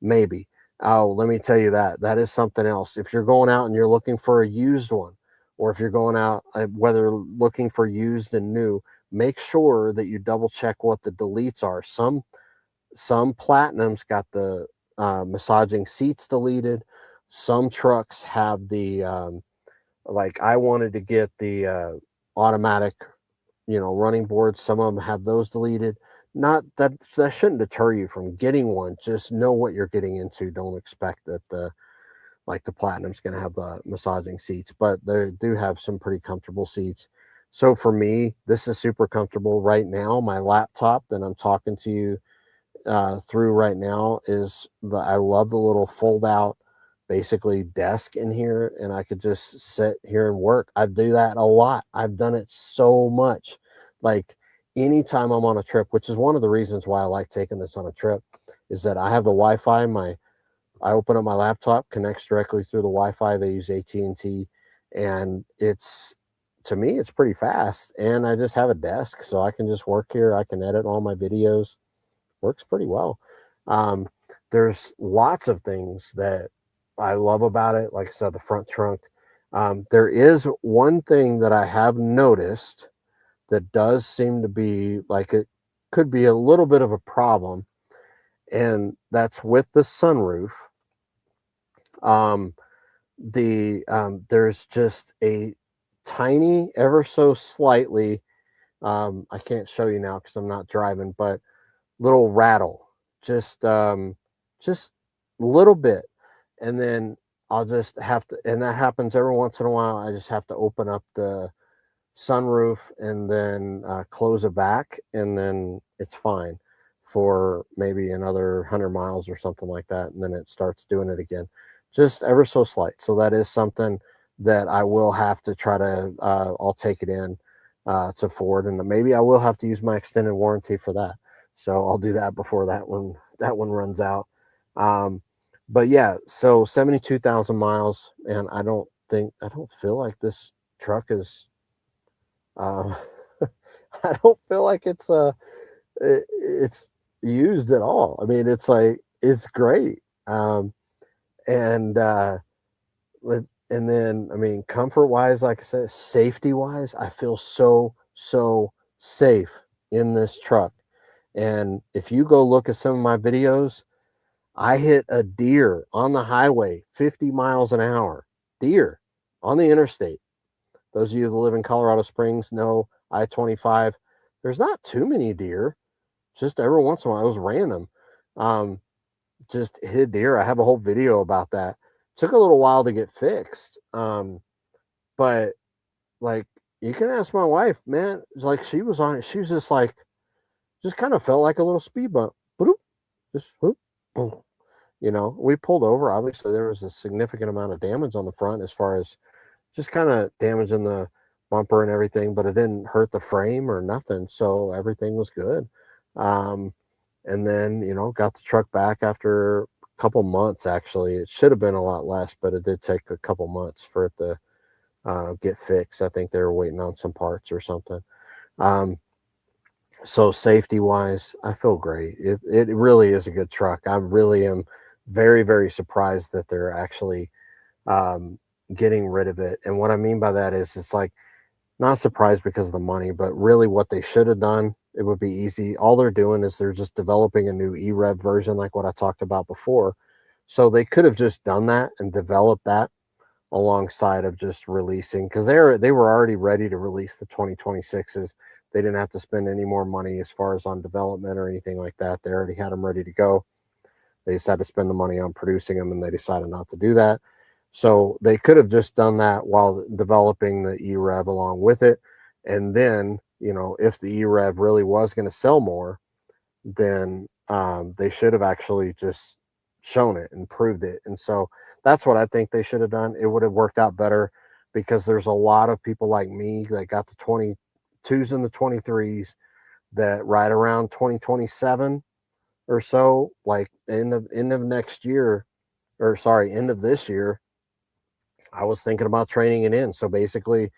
Maybe. Oh, let me tell you that is something else. If you're going out and you're looking for a used one, or if you're going out, whether looking for used and new, make sure that you double check what the deletes are. Some platinums got the massaging seats deleted. Some trucks have the like I wanted to get the automatic, running boards. Some of them have those deleted. Not that shouldn't deter you from getting one. Just know what you're getting into. Don't expect that the platinum's going to have the massaging seats, but they do have some pretty comfortable seats. So for me, this is super comfortable right now. My laptop that I'm talking to you through right now I love the little fold out basically desk in here, and I could just sit here and work. I do that a lot. I've done it so much. Like, anytime I'm on a trip, which is one of the reasons why I like taking this on a trip, is that I have the Wi-Fi. I open up my laptop, connects directly through the Wi-Fi. They use AT&T, and it's, to me, it's pretty fast. And I just have a desk, so I can just work here. I can edit all my videos. Works pretty well. Um, there's lots of things that I love about it. Like I said, the front trunk. There is one thing that I have noticed that does seem to be like it could be a little bit of a problem, and that's with the sunroof. Um, there's just a tiny, ever so slightly, I can't show you now because I'm not driving, but little rattle, just just a little bit, and then I'll just have to, and that happens every once in a while. I just have to open up the sunroof and then close it back, and then it's fine for maybe another 100 miles or something like that, and then it starts doing it again, just ever so slight. So that is something that I will have to try to, I'll take it in to Ford, and maybe I will have to use my extended warranty for that. So I'll do that before that one runs out. Um, but yeah, so 72,000 miles, and I don't feel like this truck is uh, I don't feel like it's used at all. I mean, it's like it's great. And and then I mean, comfort wise, like I said, safety wise, I feel so safe in this truck. And if you go look at some of my videos, I hit a deer on the highway 50 miles an hour. Deer on the interstate. Those of you that live in Colorado Springs know I-25. There's not too many deer. Just every once in a while, it was random. Um, just hit a deer. I have a whole video about that. Took a little while to get fixed. But like you can ask my wife, man, like she was on it. She was just like, just kind of felt like a little speed bump. Boop, just whoop, boom. We pulled over. Obviously, there was a significant amount of damage on the front as far as just kind of damaging the bumper and everything, but it didn't hurt the frame or nothing. So everything was good. Um, and then, got the truck back after a couple months, actually. It should have been a lot less, but it did take a couple months for it to get fixed. I think they were waiting on some parts or something. Um, so safety wise, I feel great. It really is a good truck. I really am very surprised that they're actually um, getting rid of it. And what I mean by that is it's like not surprised because of the money, but really what they should have done, it would be easy. All they're doing is they're just developing a new EREV version, like what I talked about before. So they could have just done that and developed that alongside of just releasing, because they were already ready to release the 2026s. They didn't have to spend any more money as far as on development or anything like that. They already had them ready to go. They just had to spend the money on producing them, and they decided not to do that. So they could have just done that while developing the EREV along with it. And then, if the EREV really was going to sell more, then they should have actually just shown it and proved it. And so that's what I think they should have done. It would have worked out better because there's a lot of people like me that got the 22s and the 23s that right around 2027 or so, like end of next year, or sorry, end of this year, I was thinking about trading it in. So basically,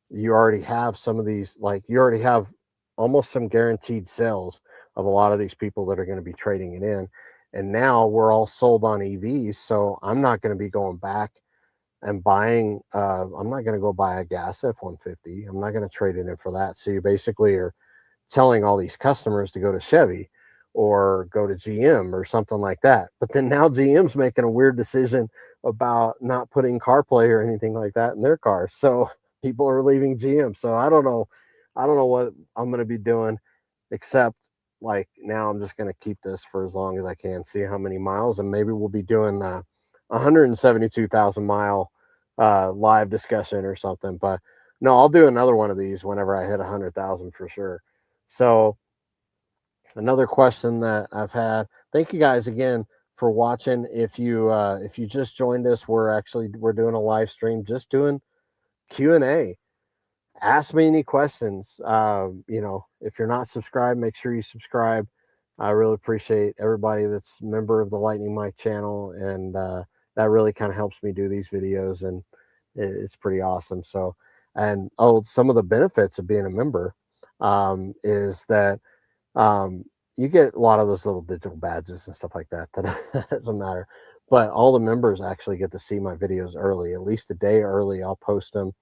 you already have some of these, like you already have almost some guaranteed sales of a lot of these people that are going to be trading it in. And now we're all sold on EVs. So I'm not going to be going back and buying, I'm not going to go buy a gas F-150. I'm not going to trade it in for that. So you basically are telling all these customers to go to Chevy or go to GM or something like that. But then now GM's making a weird decision about not putting CarPlay or anything like that in their cars. So people are leaving GM. So I don't know. I don't know what I'm going to be doing, except like now I'm just going to keep this for as long as I can, see how many miles, and maybe we'll be doing 172,000 mile live discussion or something. But no, I'll do another one of these whenever I hit 100,000 for sure. So another question that I've had. Thank you guys again for watching. If you just joined us, we're doing a live stream, just doing Q&A. Ask me any questions. If you're not subscribed, make sure you subscribe. I really appreciate everybody that's a member of the Lightning Mic channel, and that really kind of helps me do these videos, and it's pretty awesome. So, and some of the benefits of being a member is that you get a lot of those little digital badges and stuff like that. That doesn't matter, but all the members actually get to see my videos early, at least a day early. I'll post them,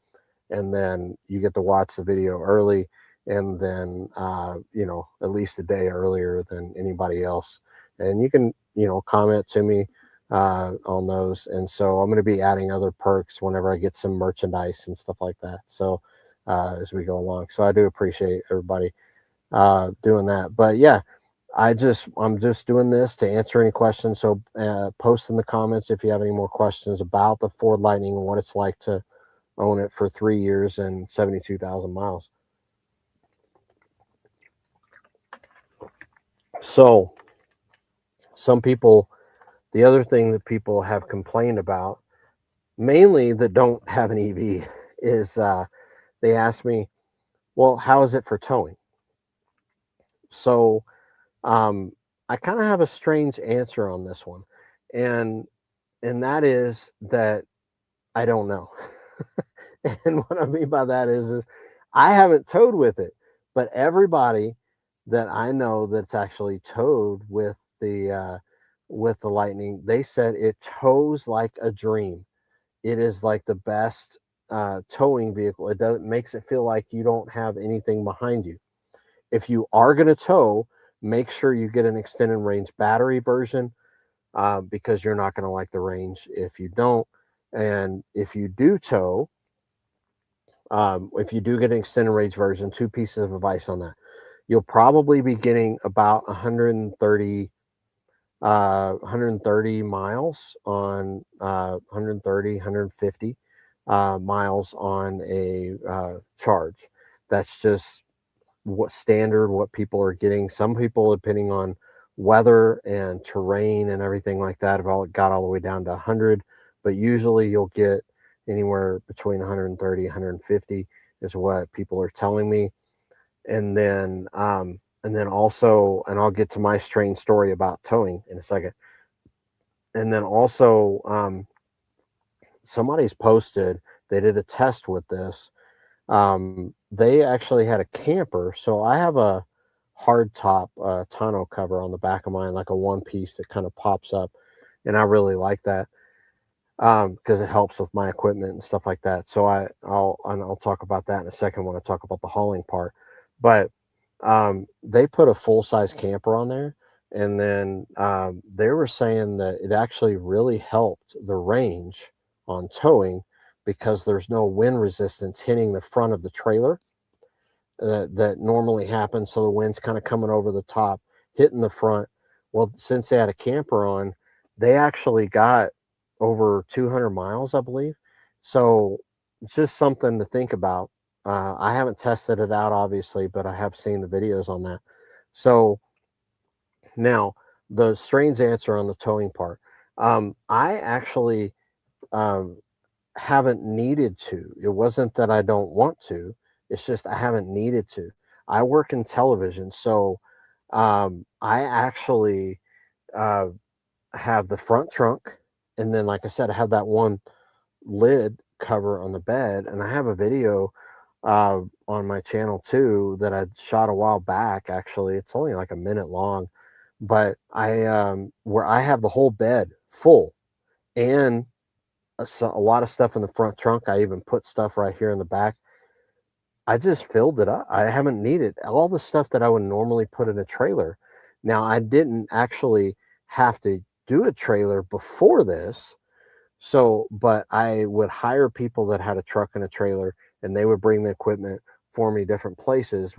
and then you get to watch the video early, and then at least a day earlier than anybody else. And you can comment to me on those. And so I'm going to be adding other perks whenever I get some merchandise and stuff like that, so as we go along. So I do appreciate everybody doing that. But yeah, I'm just doing this to answer any questions. So post in the comments if you have any more questions about the Ford Lightning and what it's like to own it for 3 years and 72,000 miles. So some people, the other thing that people have complained about, mainly that don't have an EV, is they ask me, well, how is it for towing? So I kind of have a strange answer on this one. And that is that I don't know. And what I mean by that is I haven't towed with it, but everybody that I know that's actually towed with the Lightning, they said it tows like a dream. It is like the best towing vehicle. Makes it feel like you don't have anything behind you. If you are going to tow, make sure you get an extended range battery version, because you're not going to like the range if you don't. And if you do tow, if you do get an extended range version, two pieces of advice on that. You'll probably be getting about 130 miles on 130, 150 miles on a charge. That's just what people are getting. Some people, depending on weather and terrain and everything like that, have got all the way down to 100, but usually you'll get anywhere between 130, 150 is what people are telling me. And then also, and I'll get to my strange story about towing in a second. And then also, somebody's posted, they did a test with this. They actually had a camper. So I have a hard top tonneau cover on the back of mine, like a one piece that kind of pops up. And I really like that because it helps with my equipment and stuff like that. So I'll talk about that in a second when I talk about the hauling part. But they put a full size camper on there, and then they were saying that it actually really helped the range on towing because there's no wind resistance hitting the front of the trailer that normally happens. So the wind's kind of coming over the top, hitting the front. Well, since they had a camper on, they actually got over 200 miles, I believe. So it's just something to think about. I haven't tested it out, obviously, but I have seen the videos on that. So now the strange answer on the towing part. I actually haven't needed to. It wasn't that I don't want to. It's just I haven't needed to. I work in television, so I actually uh, have the front trunk, and then, like I said, I have that one lid cover on the bed, and I have a video on my channel too that I shot a while back. Actually, it's only like a minute long, but I where I have the whole bed full and a lot of stuff in the front trunk. I even put stuff right here in the back. I just filled it up. I haven't needed all the stuff that I would normally put in a trailer. Now, I didn't actually have to do a trailer before this. So, but I would hire people that had a truck and a trailer, and they would bring the equipment for me different places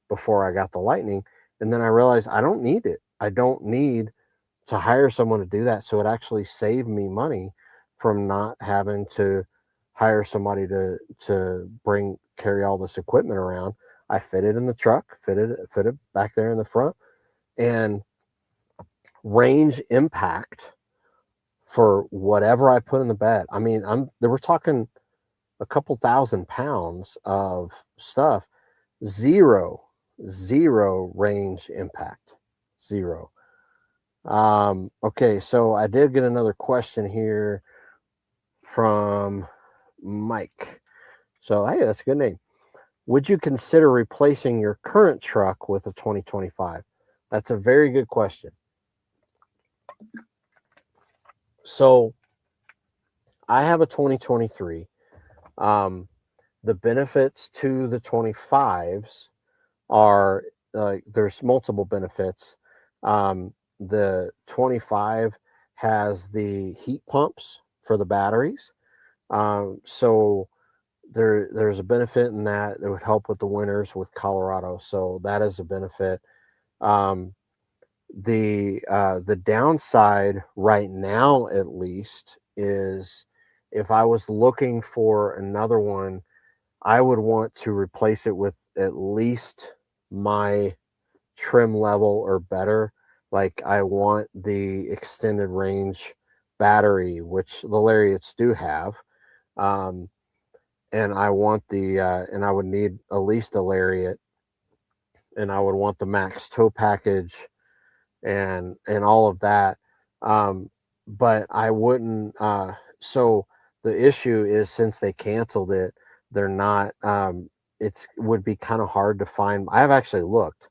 before I got the Lightning. And then I realized I don't need it. I don't need to hire someone to do that. So it actually saved me money from not having to hire somebody to carry all this equipment around. I fit it in the truck, fit it back there in the front, and range impact for whatever I put in the bed. I mean, we're talking a couple 1,000 pounds of stuff, zero range impact. 0. Okay, so I did get another question here from Mike. So, hey, that's a good name. Would you consider replacing your current truck with a 2025? That's a very good question. So, I have a 2023. The benefits to the 25s are there's multiple benefits. The 25 has the heat pumps for the batteries. So there's a benefit in that would help with the winters with Colorado. So that is a benefit. Um, the downside right now, at least, is if I was looking for another one, I would want to replace it with at least my trim level or better. Like I want the extended range battery, which the Lariats do have. Um, and I want and I would need at least a Lariat, and I would want the max tow package and all of that. Um, but I wouldn't. So the issue is since they canceled it, they're not. It's would be kind of hard to find. I have actually looked.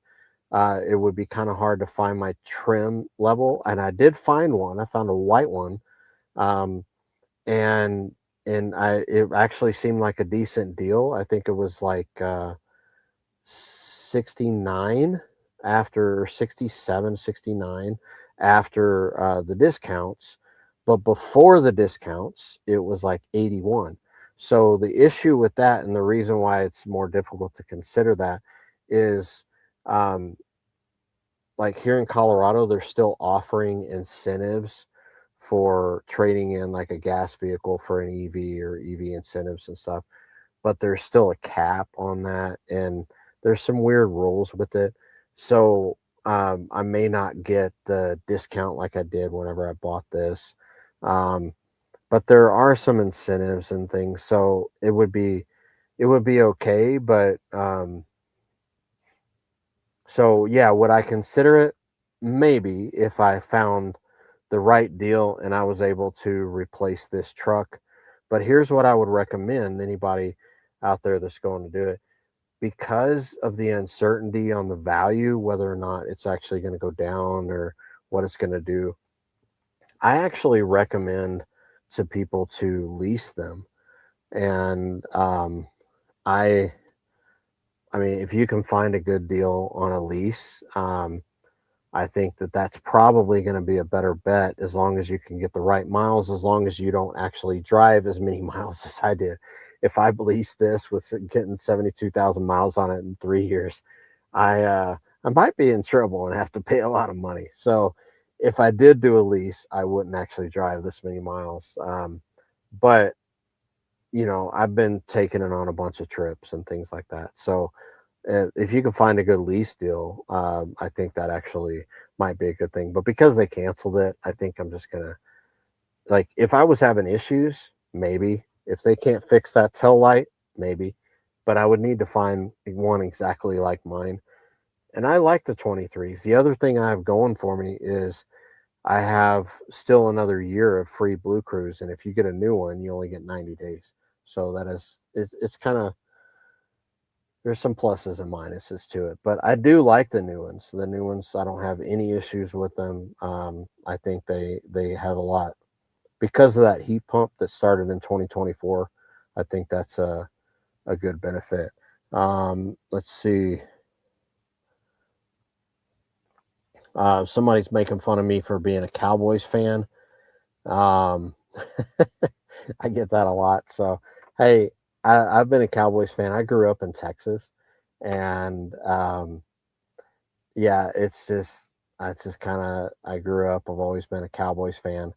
It would be kind of hard to find my trim level, and I did find one. I found a white one, um, and it actually seemed like a decent deal. I think it was like 69 after 67, 69 after the discounts, but before the discounts it was like 81. So the issue with that, and the reason why it's more difficult to consider that, is um, like here in Colorado they're still offering incentives for trading in like a gas vehicle for an EV or EV incentives and stuff, but there's still a cap on that, and there's some weird rules with it. So I may not get the discount like I did whenever I bought this, um, but there are some incentives and things, so it would be okay. But so yeah, would I consider it? Maybe if I found the right deal and I was able to replace this truck. But here's what I would recommend anybody out there that's going to do it, because of the uncertainty on the value, whether or not it's actually going to go down or what it's going to do. I actually recommend to people to lease them. And I, I mean, if you can find a good deal on a lease, I think that that's probably going to be a better bet as long as you can get the right miles, as long as you don't actually drive as many miles as I did. If I leased this with getting 72,000 miles on it in 3 years, I might be in trouble and have to pay a lot of money. So if I did do a lease, I wouldn't actually drive this many miles. But I've been taking it on a bunch of trips and things like that. So if you can find a good lease deal, I think that actually might be a good thing. But because they canceled it, I think I'm just gonna, like, if I was having issues, maybe. If they can't fix that tail light, maybe. But I would need to find one exactly like mine. And I like the 23s. The other thing I have going for me is I have still another year of free BlueCruise, and if you get a new one, you only get 90 days. So that is it's kind of, there's some pluses and minuses to it, but I do like the new ones. The new ones, I don't have any issues with them. I think they have a lot because of that heat pump that started in 2024. I think that's a good benefit. Let's see. Somebody's making fun of me for being a Cowboys fan. Um, I get that a lot. So, hey, I've been a Cowboys fan. I grew up in Texas, and yeah, it's just kind of, I grew up. I've always been a Cowboys fan.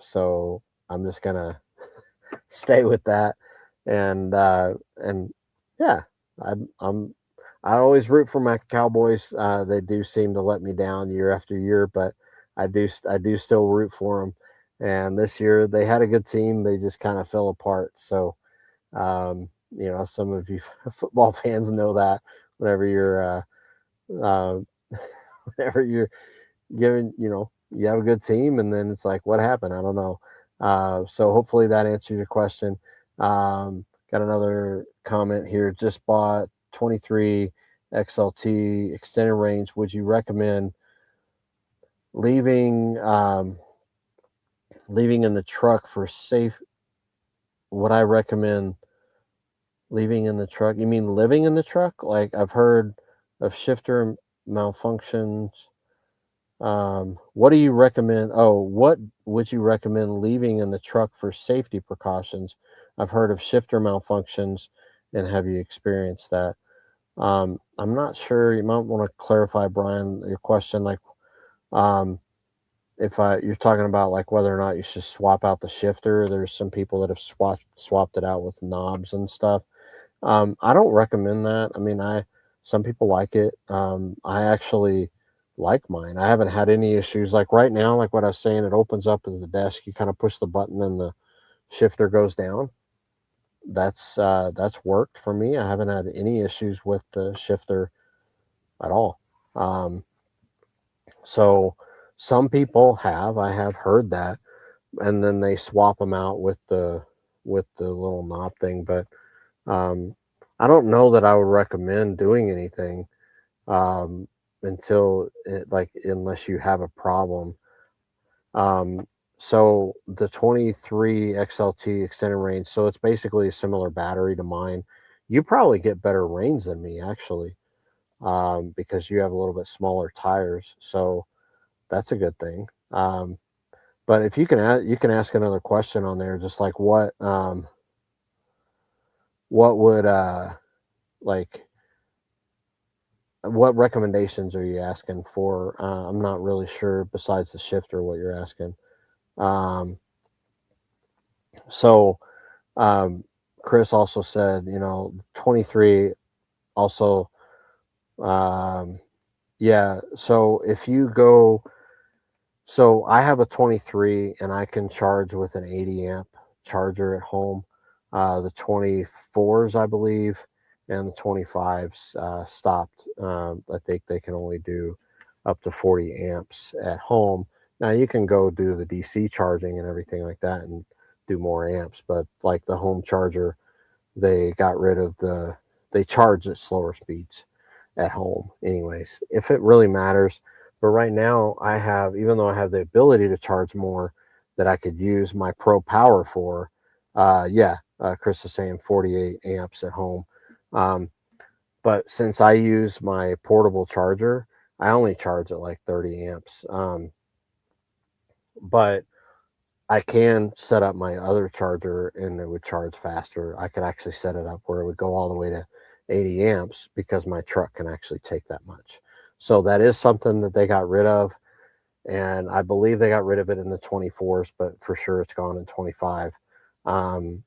So I'm just gonna stay with that, and yeah, I'm I always root for my Cowboys. They do seem to let me down year after year, but I do still root for them. And this year they had a good team. They just kind of fell apart. So some of you football fans know that whenever you're uh, whenever you're giving, you have a good team, and then it's like, what happened? I don't know. So hopefully that answers your question. Got another comment here. Just bought 23 XLT extended range. Would you recommend leaving leaving in the truck for safe? Would I recommend leaving in the truck? You mean living in the truck? Like, I've heard of shifter malfunctions. What do you recommend? Oh, what would you recommend leaving in the truck for safety precautions? I've heard of shifter malfunctions, and have you experienced that? I'm not sure. You might want to clarify, Brian, your question. Like, um, if you're talking about like whether or not you should swap out the shifter. There's some people that have swapped it out with knobs and stuff. I don't recommend that. I mean, some people like it. I actually like mine. I haven't had any issues. Like right now, like what I was saying, it opens up as the desk. You kind of push the button and the shifter goes down. That's worked for me. I haven't had any issues with the shifter at all. So some people have. I have heard that, and then they swap them out with the little knob thing. But um, I don't know that I would recommend doing anything um, until like unless you have a problem. Um, so the 23 XLT extended range, so it's basically a similar battery to mine. You probably get better range than me actually, because you have a little bit smaller tires. So that's a good thing. But if you can you can ask another question on there, just like what would like what recommendations are you asking for? I'm not really sure besides the shifter what you're asking. Um, so um, Chris also said, 23 also, um, yeah. So if you go, so I have a 23 and I can charge with an 80 amp charger at home. The 24s, I believe, and the 25s stopped. I think they can only do up to 40 amps at home. Now you can go do the DC charging and everything like that and do more amps, but like the home charger, they got rid of they charge at slower speeds at home anyways, if it really matters. But right now I have, even though I have the ability to charge more that I could use my Pro Power for, yeah, Chris is saying 48 amps at home. Um, but since I use my portable charger, I only charge at like 30 amps. But I can set up my other charger and it would charge faster. I could actually set it up where it would go all the way to 80 amps because my truck can actually take that much. So that is something that they got rid of. And I believe they got rid of it in the 24s, but for sure it's gone in 25. Um,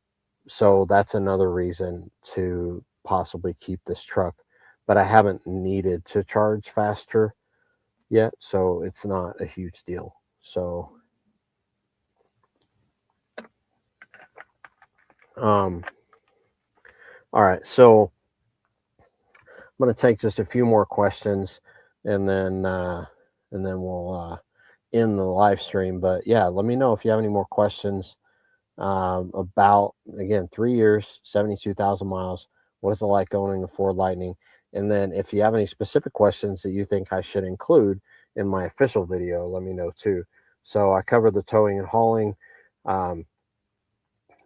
so that's another reason to possibly keep this truck. But I haven't needed to charge faster yet. So it's not a huge deal. So, um, all right. So, I'm going to take just a few more questions, and then we'll end the live stream. But yeah, let me know if you have any more questions about, again, 3 years, 72,000 miles. What is it like owning a Ford Lightning? And then if you have any specific questions that you think I should include in my official video, let me know too. So I covered the towing and hauling. Um,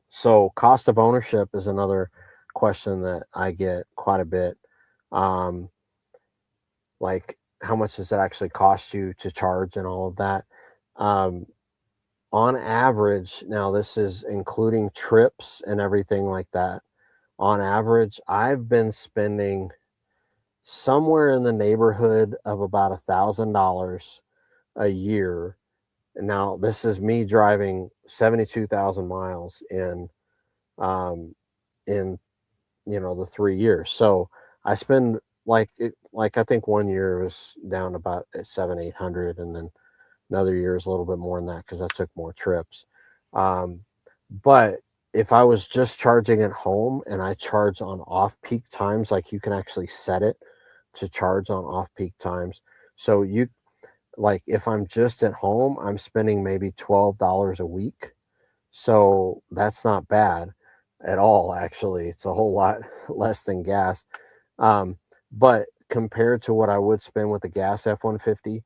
so cost of ownership is another question that I get quite a bit. Um, like how much does it actually cost you to charge and all of that. um, on average, now this is including trips and everything like that, on average I've been spending somewhere in the neighborhood of about $1,000 a year. And now this is me driving 72,000 miles um, in the 3 years. So I spend like I think one year was down about 700-800, and then another year is a little bit more than that because I took more trips. Um, but if I was just charging at home and I charge on off peak times, like you can actually set it to charge on off peak times. So you like if I'm just at home, I'm spending maybe $12 a week. So that's not bad at all, actually. It's a whole lot less than gas. Um, but compared to what I would spend with the gas F-150,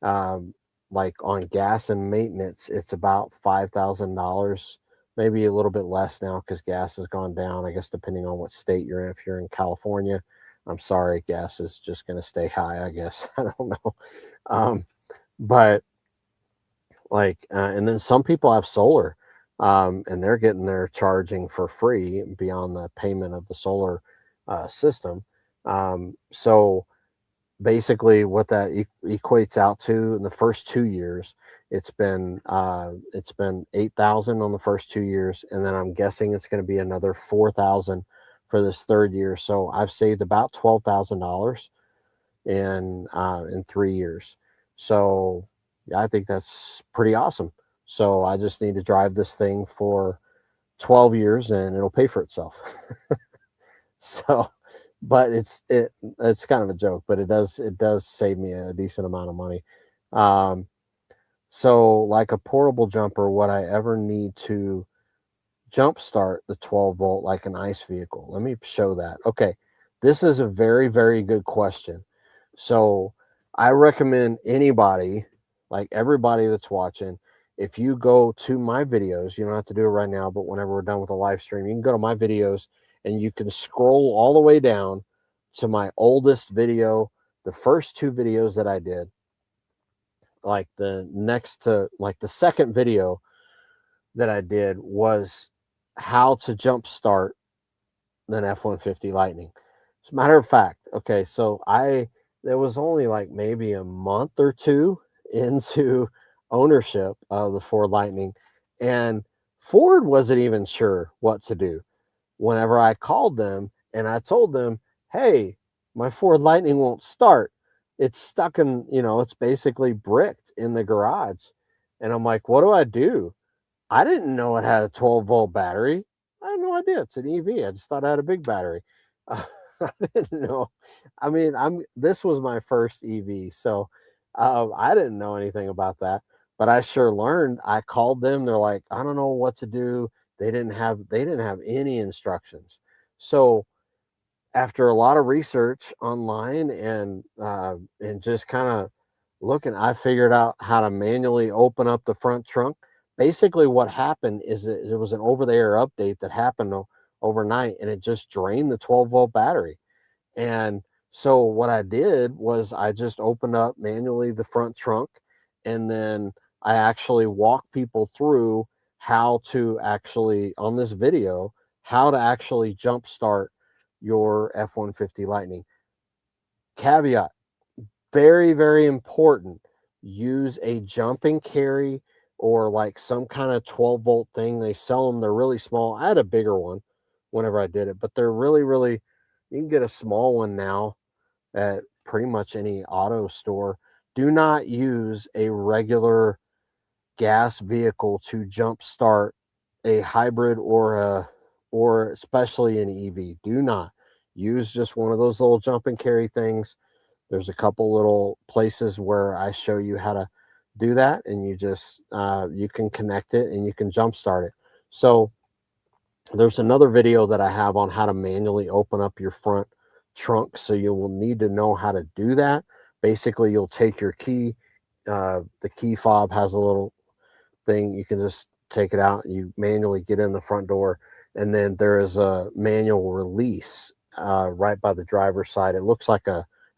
um, like on gas and maintenance, it's about $5,000, maybe a little bit less now because gas has gone down, I guess, depending on what state you're in. If you're in California, I'm sorry, gas is just going to stay high, I guess. I don't know. Um, but like, and then some people have solar, and they're getting their charging for free beyond the payment of the solar system. So basically, what that equates out to in the first 2 years, it's been 8,000 on the first 2 years, and then I'm guessing it's going to be another 4,000 for this third year. So I've saved about $12,000 in 3 years. So yeah, I think that's pretty awesome. So I just need to drive this thing for 12 years and it'll pay for itself. So, but it's kind of a joke, but it does save me a decent amount of money. Um, so like a portable jumper, would I ever need to jump start the 12 volt like an ICE vehicle? Let me show that. Okay. This is a very, very good question. So I recommend anybody, like everybody that's watching, if you go to my videos, you don't have to do it right now, but whenever we're done with the live stream, you can go to my videos and you can scroll all the way down to my oldest video, the first two videos that I did, like the next to like the second video that I did was how to jump start an F-150 Lightning. As a matter of fact, okay, so there was only like maybe a month or two into ownership of the Ford Lightning, and Ford wasn't even sure what to do. Whenever I called them and I told them, "Hey, my Ford Lightning won't start. It's stuck in, it's basically bricked in the garage." And I'm like, "What do I do?" I didn't know it had a 12-volt battery. I had no idea. It's an EV. I just thought it had a big battery. I didn't know. I mean, this was my first EV, so I didn't know anything about that. But I sure learned. I called them. They're like, I don't know what to do. They didn't have any instructions. So after a lot of research online and just kind of looking, I figured out how to manually open up the front trunk. Basically, what happened is that it was an over-the-air update that happened overnight, and it just drained the 12-volt battery. And so what I did was I just opened up manually the front trunk, and then I actually walk people through how to actually on this video how to actually jump start your F-150 Lightning. Caveat, very, very important. Use a jump and carry or like some kind of 12-volt thing. They sell them, they're really small. I had a bigger one whenever I did it, but they're really, really, you can get a small one now at pretty much any auto store. Do not use a regular gas vehicle to jump start a hybrid or especially an EV. Do not use just one of those little jump and carry things. There's a couple little places where I show you how to do that, and you can connect it and you can jump start it. So there's another video that I have on how to manually open up your front trunk. So you will need to know how to do that. Basically, you'll take your key. The key fob has a little thing. You can just take it out. You manually get in the front door, and then there is a manual release right by the driver's side. It looks like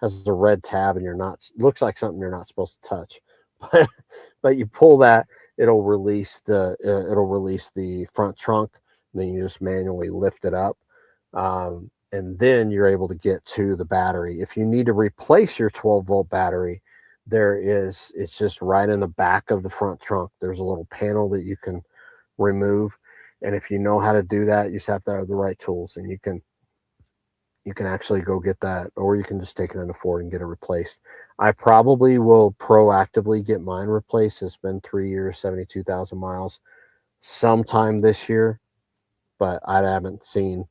has a red tab, and looks like something you're not supposed to touch. But you pull that, it'll release the front trunk. And then you just manually lift it up, and then you're able to get to the battery. If you need to replace your 12-volt battery, it's just right in the back of the front trunk. There's a little panel that you can remove, and if you know how to do that, you just have to have the right tools, and you can actually go get that, or you can just take it into Ford and get it replaced. I probably will proactively get mine replaced. It's been 3 years, 72,000 miles, sometime this year, but I haven't seen.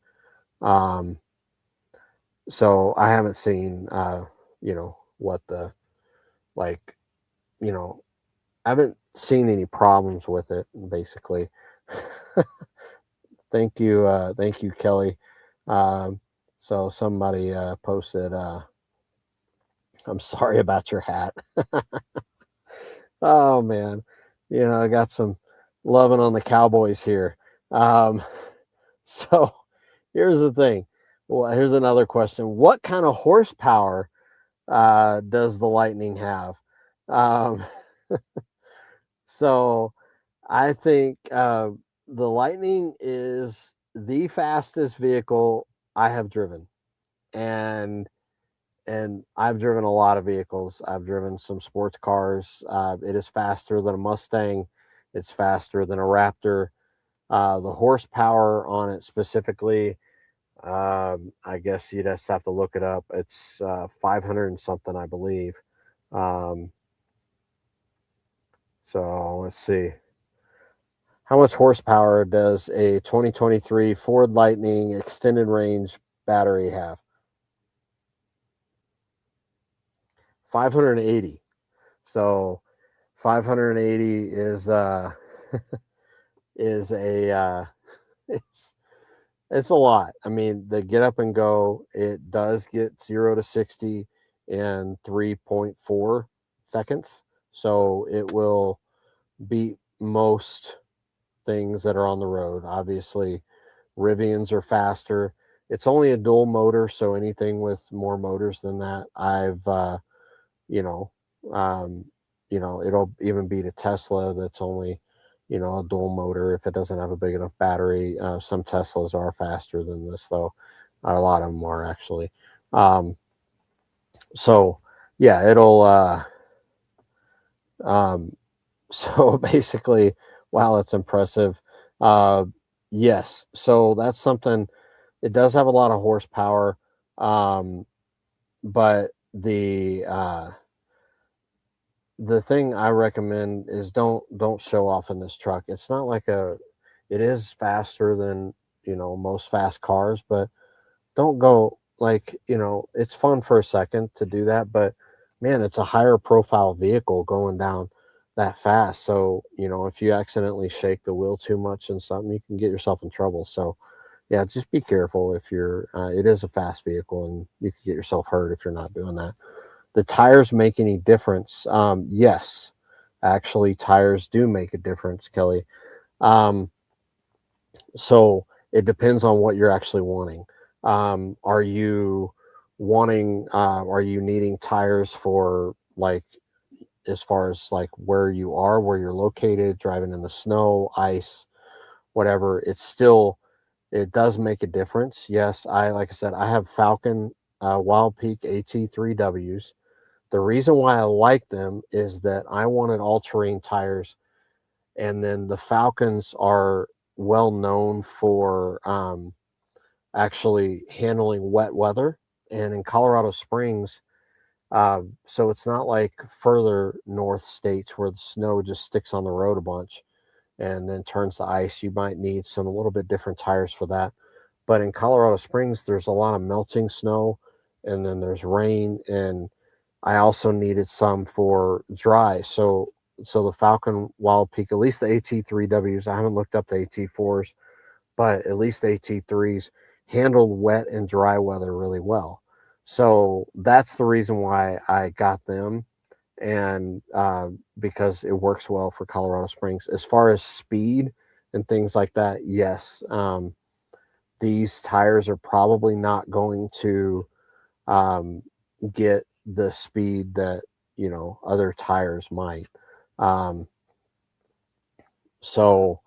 So I haven't seen, what the like, you know, I haven't seen any problems with it, basically. Thank you, Kelly. Um, so somebody posted, I'm sorry about your hat. Oh man, I got some loving on the Cowboys here. Um, so here's the thing. Well, here's another question. What kind of horsepower does the Lightning have? Um, so I think the Lightning is the fastest vehicle I have driven, and I've driven a lot of vehicles. I've driven some sports cars. It is faster than a Mustang. It's faster than a Raptor. The horsepower on it specifically, I guess you'd just have to look it up. It's 500 and something, I believe. Um, so let's see. How much horsepower does a 2023 Ford Lightning extended range battery have? 580. So 580 is a it's it's a lot. I mean, the get up and go, it does get 0 to 60 in 3.4 seconds. So it will beat most things that are on the road. Obviously, Rivians are faster. It's only a dual motor, so anything with more motors than that, I've you know, um, it'll even beat a Tesla that's only, a dual motor if it doesn't have a big enough battery. Some Teslas are faster than this, though. A lot of them are actually. Um, so, yeah, it'll. Um, so basically, wow, it's impressive. Uh, yes, so that's something. It does have a lot of horsepower, but the thing I recommend is don't show off in this truck. It's not like it is faster than, most fast cars, but don't go like, it's fun for a second to do that, but man, it's a higher profile vehicle going down that fast. So, if you accidentally shake the wheel too much and something, you can get yourself in trouble. So, yeah, just be careful if it is a fast vehicle and you can get yourself hurt if you're not doing that. The tires make any difference? Yes, actually, tires do make a difference, Kelly. Um, so it depends on what you're actually wanting. Are you are you needing tires for like, as far as like where you are, where you're located, driving in the snow, ice, whatever? It does make a difference. Yes, like I said, I have Falcon Wild Peak AT3Ws. The reason why I like them is that I wanted all-terrain tires, and then the Falcons are well known for actually handling wet weather. And in Colorado Springs, so it's not like further north states where the snow just sticks on the road a bunch and then turns to ice. You might need some a little bit different tires for that. But in Colorado Springs, there's a lot of melting snow, and then there's rain, and I also needed some for dry. So the Falcon Wild Peak, at least the AT3Ws, I haven't looked up the AT4s, but at least the AT3s handled wet and dry weather really well. So that's the reason why I got them, and because it works well for Colorado Springs. As far as speed and things like that, yes, these tires are probably not going to um, get the speed that other tires might. Um, so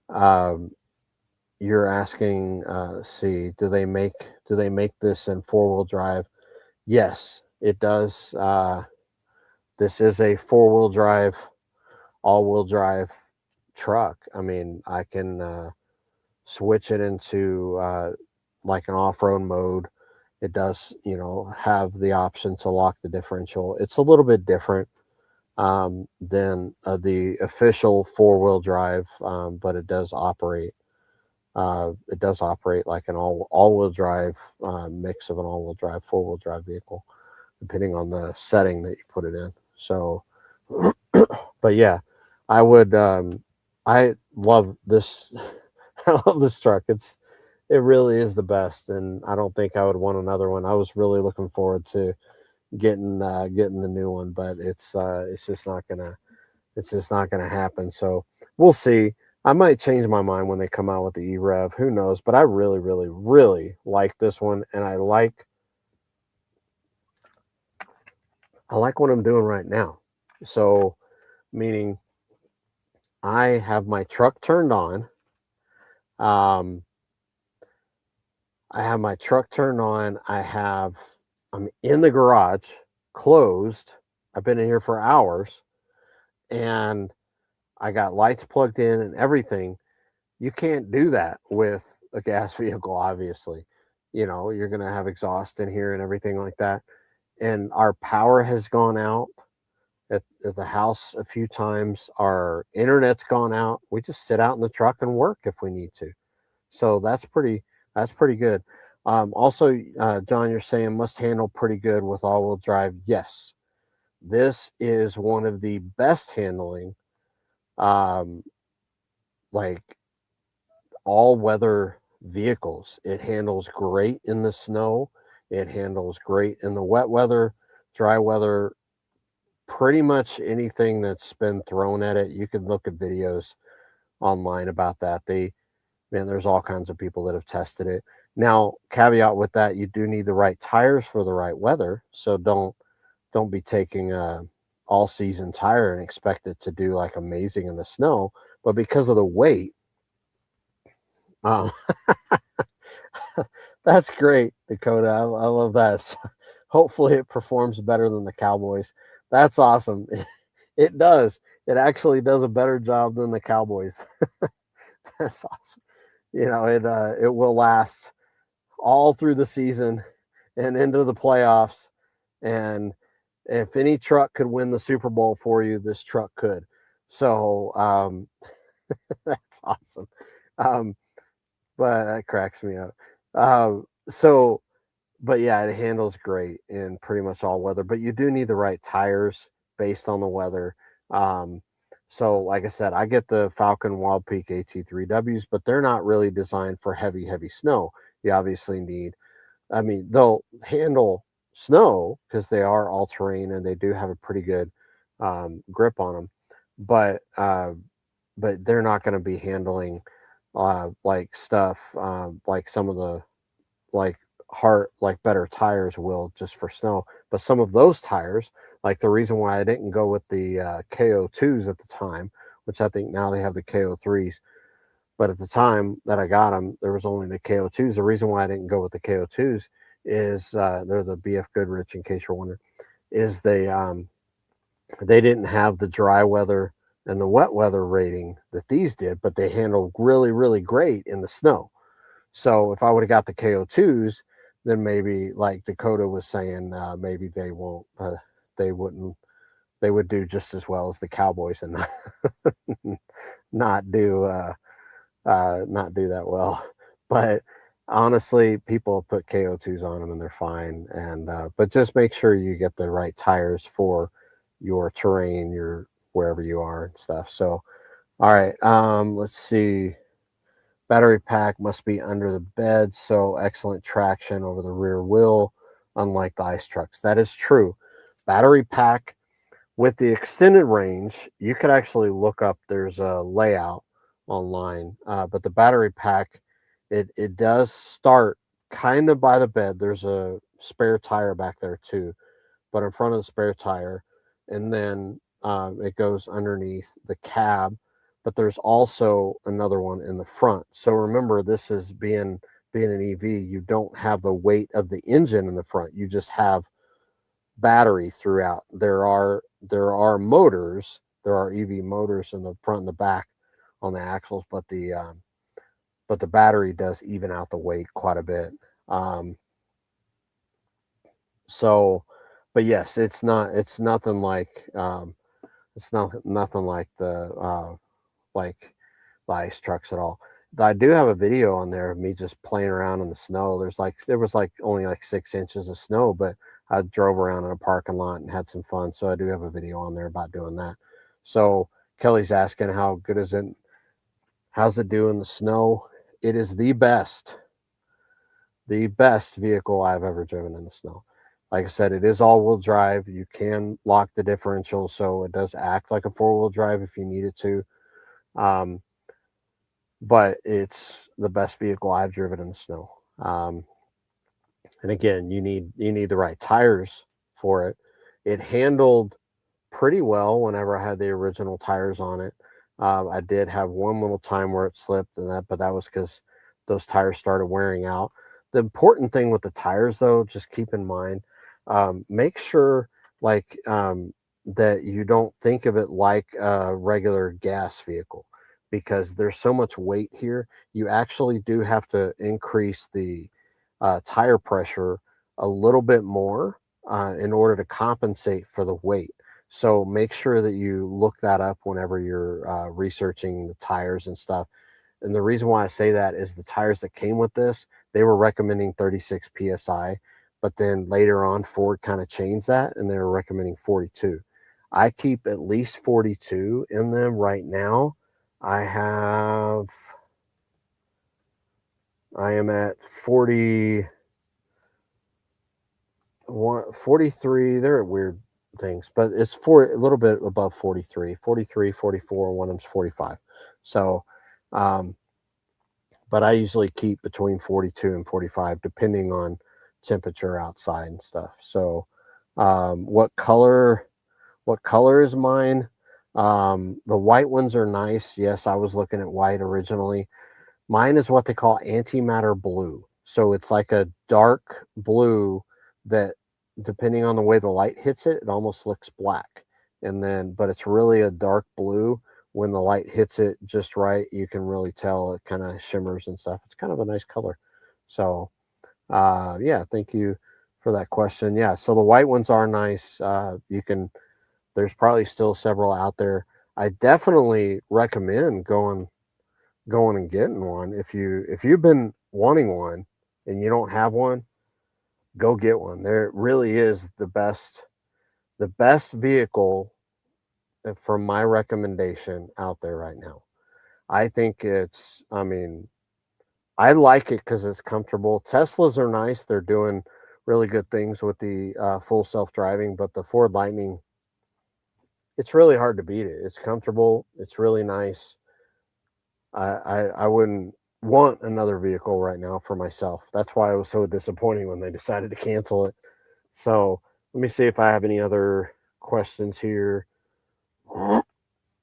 um, you're asking, see, do they make this in 4-wheel drive? Yes, it does. This is a 4-wheel drive, all-wheel drive truck. I mean, I can switch it into like an off-road mode. It does, have the option to lock the differential. It's a little bit different than the official 4-wheel drive, but it does operate. It does operate like an all-wheel drive mix of an all-wheel drive, 4-wheel drive vehicle, depending on the setting that you put it in. So, but yeah, I would. I love this. I love this truck. It really is the best, and I don't think I would want another one. I was really looking forward to getting the new one, but it's just not gonna happen. So we'll see. I might change my mind when they come out with the EREV. Who knows? But I really, really, really like this one, and I like what I'm doing right now. So meaning I have my truck turned on. Um, I have my truck turned on. I'm in the garage, closed. I've been in here for hours, and I got lights plugged in and everything. You can't do that with a gas vehicle, obviously. You know, you're going to have exhaust in here and everything like that. And our power has gone out at the house a few times. Our internet's gone out. We just sit out in the truck and work if we need to. So that's pretty good. Also, John, you're saying must handle pretty good with all-wheel drive. Yes, this is one of the best handling, um, like all-weather vehicles. It handles great in the snow. It handles great in the wet weather, dry weather. Pretty much anything that's been thrown at it. You can look at videos online about that. Man, there's all kinds of people that have tested it. Now, caveat with that, you do need the right tires for the right weather. So don't be taking a all season tire and expect it to do like amazing in the snow. But because of the weight, um, that's great, Dakota. I love that. Hopefully, it performs better than the Cowboys. That's awesome. It does. It actually does a better job than the Cowboys. That's awesome. You know, it will last all through the season and into the playoffs. And if any truck could win the Super Bowl for you, this truck could. So that's awesome. Um, but that cracks me up. So, but yeah, it handles great in pretty much all weather. But you do need the right tires based on the weather. Um, so, like I said, I get the Falcon Wild Peak AT3Ws, but they're not really designed for heavy, heavy snow. You obviously need, I mean, they'll handle snow because they are all terrain and they do have a pretty good grip on them, but they're not going to be handling like stuff like some of the like like better tires will just for snow. But some of those tires, like the reason why I didn't go with the KO2s at the time, which I think now they have the KO3s, but at the time that I got them, there was only the KO2s. The reason why I didn't go with the KO2s is they're the BF Goodrich, in case you're wondering, is they didn't have the dry weather and the wet weather rating that these did, but they handled really, really great in the snow. So if I would have got the KO2s, then maybe like Dakota was saying, maybe they won't, they wouldn't, they would do just as well as the Cowboys and not do, not do that well. But honestly, people put KO2s on them and they're fine. And, but just make sure you get the right tires for your terrain, your wherever you are and stuff. So, all right, let's see. Battery pack must be under the bed, so excellent traction over the rear wheel, unlike the ice trucks. That is true. Battery pack with the extended range, you could actually look up, there's a layout online, but the battery pack, it does start kind of by the bed. There's a spare tire back there too, but in front of the spare tire, and then it goes underneath the cab. But there's also another one in the front. So remember, this is being an EV. You don't have the weight of the engine in the front. You just have battery throughout. There are motors. There are EV motors in the front and the back on the axles, but the battery does even out the weight quite a bit. Um, so, but yes, it's nothing like it's nothing like like the ice trucks at all. I do have a video on there of me just playing around in the snow. There was like only like 6 inches of snow, but I drove around in a parking lot and had some fun. So I do have a video on there about doing that. So Kelly's asking how good is it? How's it do in the snow? It is the best vehicle I've ever driven in the snow. Like I said, it is all-wheel drive. You can lock the differential, so it does act like a four-wheel drive if you need it to. Um, but it's the best vehicle I've driven in the snow. And again, you need the right tires for it. It handled pretty well whenever I had the original tires on it. I did have one little time where it slipped, but that was because those tires started wearing out. The important thing with the tires, though, just keep in mind, make sure like that you don't think of it like a regular gas vehicle, because there's so much weight here. You actually do have to increase the tire pressure a little bit more in order to compensate for the weight. So make sure that you look that up whenever you're researching the tires and stuff. And the reason why I say that is the tires that came with this, they were recommending 36 psi, but then later on Ford kind of changed that and they were recommending 42. I keep at least 42 in them right now. I am at 43. They're at weird things, but it's a little bit above 43, 43, 44. One of them's 45. So, um, but I usually keep between 42 and 45, depending on temperature outside and stuff. So, what color? What color is mine? The white ones are nice. Yes, I was looking at white originally. Mine is what they call antimatter blue. So it's like a dark blue that, depending on the way the light hits it, it almost looks black. But it's really a dark blue. When the light hits it just right, you can really tell it kind of shimmers and stuff. It's kind of a nice color. So, yeah, thank you for that question. Yeah, so the white ones are nice. There's probably still several out there. I definitely recommend going and getting one. If you've been wanting one and you don't have one, go get one. There really is the best vehicle from my recommendation out there right now. I think I mean, I like it because it's comfortable. Teslas are nice. They're doing really good things with the full self-driving, but the Ford Lightning, it's really hard to beat it. It's comfortable. It's really nice. I wouldn't want another vehicle right now for myself. That's why it was so disappointing when they decided to cancel it. So let me see if I have any other questions here.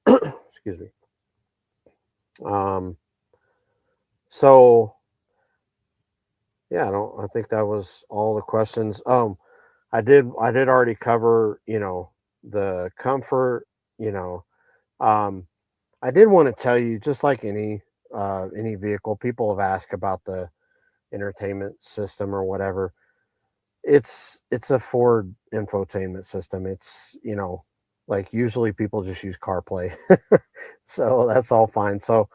Excuse me. Um, so yeah, I think that was all the questions. I did already cover, the comfort, you know. Um, I did want to tell you, just like any vehicle, people have asked about the entertainment system or whatever. It's a Ford infotainment system. It's, like usually people just use CarPlay. So that's all fine. So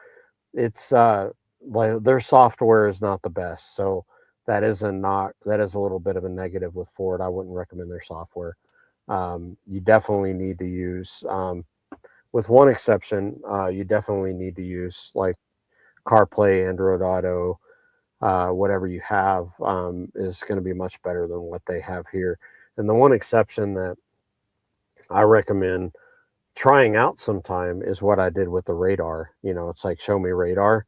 it's like their software is not the best. So that is a little bit of a negative with Ford. I wouldn't recommend their software. You definitely need to use with one exception, you definitely need to use like CarPlay, Android Auto, whatever you have is going to be much better than what they have here. And the one exception that I recommend trying out sometime is what I did with the radar. It's like show me radar.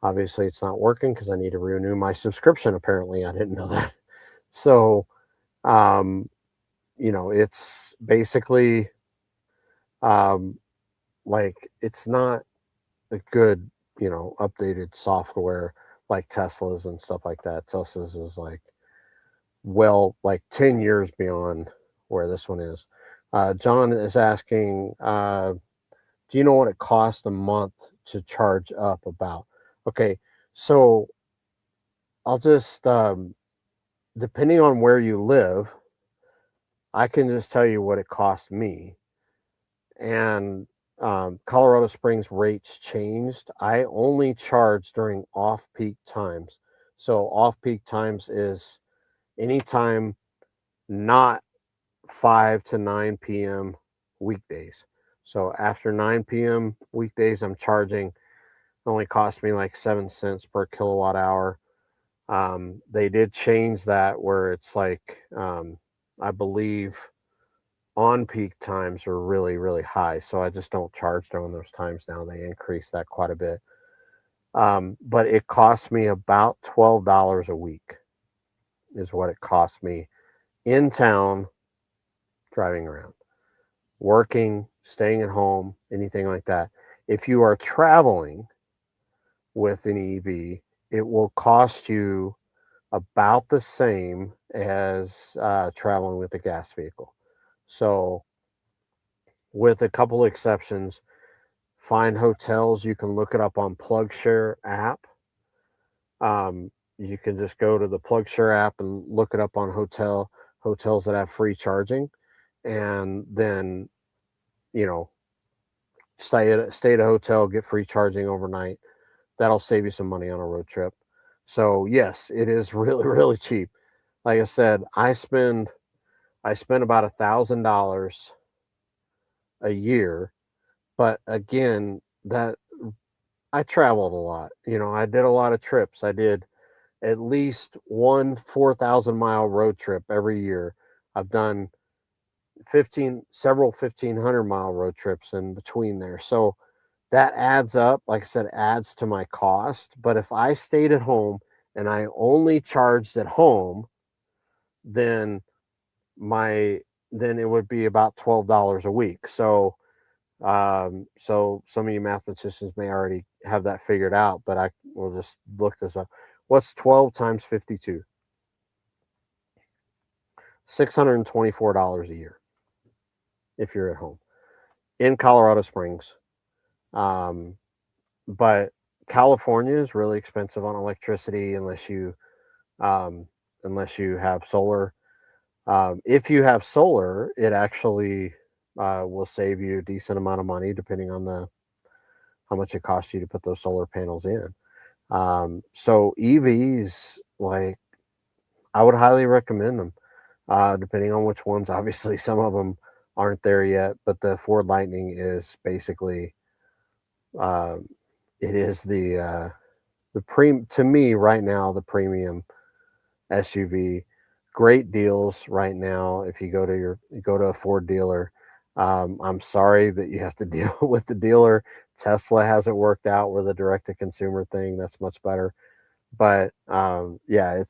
Obviously, it's not working because I need to renew my subscription. Apparently, I didn't know that. So, um, it's basically um, like it's not a good, updated software like Tesla's and stuff like that. Tesla's is like 10 years beyond where this one is. John is asking, do you know what it costs a month to charge up about? Okay, so I'll just, depending on where you live, I can just tell you what it cost me. And Colorado Springs rates changed. I only charge during off-peak times. So off-peak times is anytime not 5 to 9 p.m. weekdays. So after 9 p.m. weekdays, I'm charging, only cost me like 7 cents per kilowatt hour. They did change that where it's like, I believe on peak times are really, really high. So I just don't charge during those times now. They increased that quite a bit. But it costs me about $12 a week, is what it costs me in town driving around, working, staying at home, anything like that. If you are traveling with an EV, it will cost you about the same as traveling with a gas vehicle. So, with a couple exceptions, find hotels. You can look it up on PlugShare app. You can just go to the PlugShare app and look it up on hotels that have free charging, and then you know stay at a hotel, get free charging overnight. That'll save you some money on a road trip. So yes, it is really really cheap. Like I said, I spend about $1,000 a year, but again, that I traveled a lot. I did a lot of trips. I did at least one 4,000-mile road trip every year. I've done several 1,500-mile road trips in between there. So that adds up. Like I said, adds to my cost. But if I stayed at home and I only charged at home, then my then it would be about $12 a week. So some of you mathematicians may already have that figured out, but I will just look this up. What's 12 times 52? $624 a year if you're at home in Colorado Springs. Um, but California is really expensive on electricity um, unless you have solar. If you have solar, it actually will save you a decent amount of money depending on the how much it costs you to put those solar panels in. So EVs, like I would highly recommend them, depending on which ones. Obviously, some of them aren't there yet, but the Ford Lightning is basically uh, it is to me right now the premium SUV. Great deals right now. If you go to a Ford dealer, I'm sorry that you have to deal with the dealer. Tesla hasn't worked out with a direct to consumer thing. That's much better. But yeah,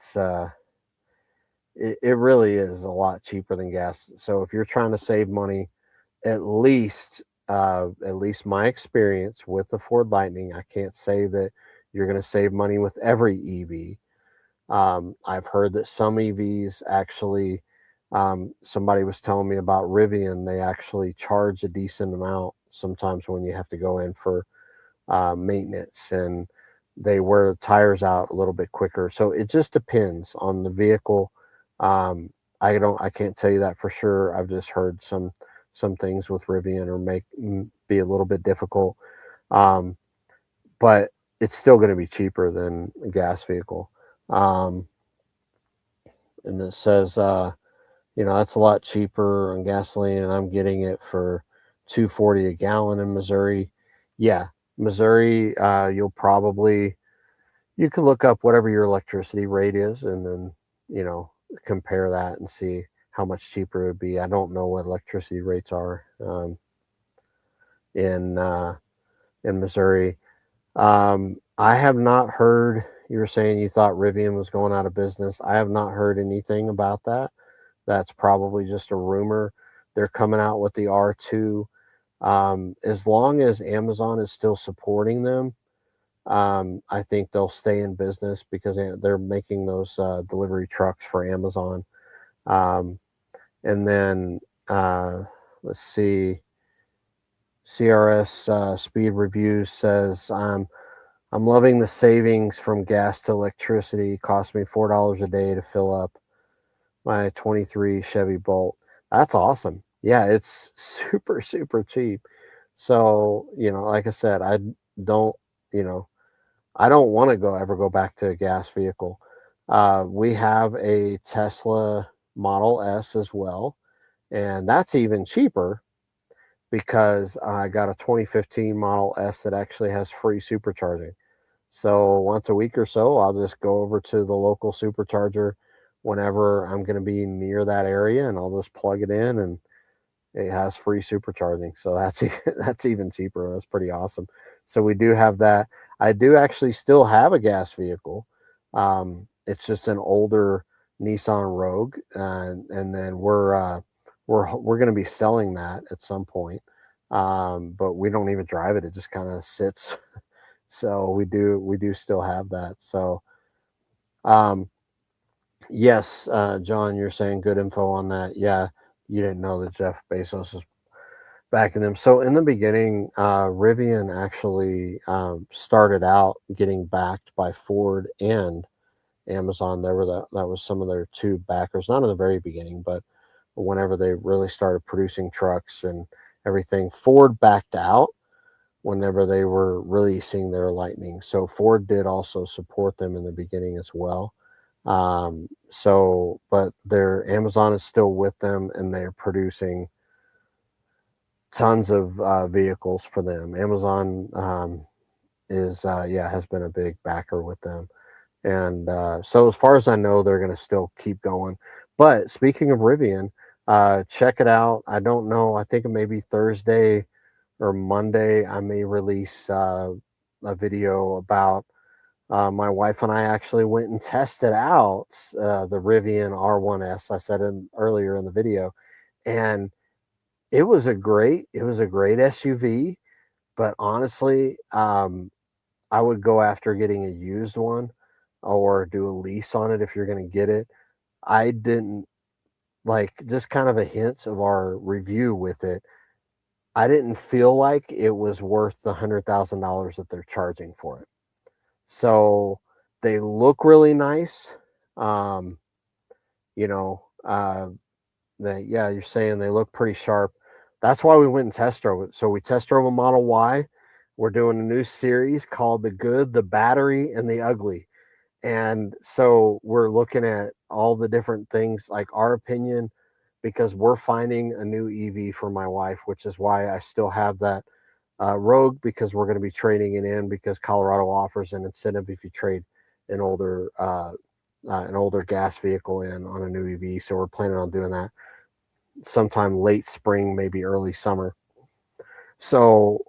it really is a lot cheaper than gas. So if you're trying to save money, at least my experience with the Ford Lightning, I can't say that you're going to save money with every EV. I've heard that some EVs actually, somebody was telling me about Rivian, they actually charge a decent amount sometimes when you have to go in for maintenance, and they wear the tires out a little bit quicker. So it just depends on the vehicle. I can't tell you that for sure. I've just heard some things with Rivian or be a little bit difficult. Um, but it's still going to be cheaper than a gas vehicle. Um, and it says, that's a lot cheaper on gasoline, and I'm getting it for 2.40 a gallon in Missouri. Yeah, Missouri, you can look up whatever your electricity rate is, and then you know compare that and see how much cheaper it would be. I don't know what electricity rates are in in Missouri. I have not heard. You were saying you thought Rivian was going out of business. I have not heard anything about that. That's probably just a rumor. They're coming out with the R2. As long as Amazon is still supporting them, I think they'll stay in business because they're making those delivery trucks for Amazon. Um, and then let's see, CRS Speed Reviews says I'm loving the savings from gas to electricity. Cost me $4 a day to fill up my 23 Chevy Bolt. That's awesome. Yeah, it's super super cheap. So like I said, don't you know I don't want to go back to a gas vehicle. We have a Tesla. Model S as well, and that's even cheaper because I got a 2015 Model S that actually has free supercharging. So once a week or so, I'll just go over to the local supercharger whenever I'm going to be near that area, and I'll just plug it in, and it has free supercharging. So that's that's even cheaper. That's pretty awesome. So we do have that. I do actually still have a gas vehicle. It's just an older Nissan Rogue, and then we're going to be selling that at some point. But we don't even drive it; it just kind of sits. So we do still have that. So um, yes, John, you're saying good info on that. Yeah, you didn't know that Jeff Bezos is backing them. So in the beginning, Rivian actually started out getting backed by Ford and Amazon. That was some of their two backers, not in the very beginning, but whenever they really started producing trucks and everything. Ford backed out whenever they were releasing their Lightning. So Ford did also support them in the beginning as well. But their Amazon is still with them, and they're producing tons of vehicles for them. Amazon has been a big backer with them, and so as far as I know, they're going to still keep going. But speaking of Rivian, check it out. I don't know. I think it may be Thursday or Monday. I may release a video about my wife and I actually went and tested out the Rivian R1S. I said earlier in the video, and it was a great SUV. But honestly, I would go after getting a used one or do a lease on it if you're going to get it. I didn't like, just kind of a hint of our review with it. I didn't feel like it was worth the $100,000 that they're charging for it. So they look really nice. Um, you know, yeah, you're saying they look pretty sharp. That's why we went and test drove it. So we test drove a Model Y. We're doing a new series called The Good, the Battery, and the Ugly. And so we're looking at all the different things, like our opinion, because we're finding a new EV for my wife, which is why I still have that Rogue, because we're going to be trading it in, because Colorado offers an incentive if you trade an older gas vehicle in on a new EV. So we're planning on doing that sometime late spring, maybe early summer. So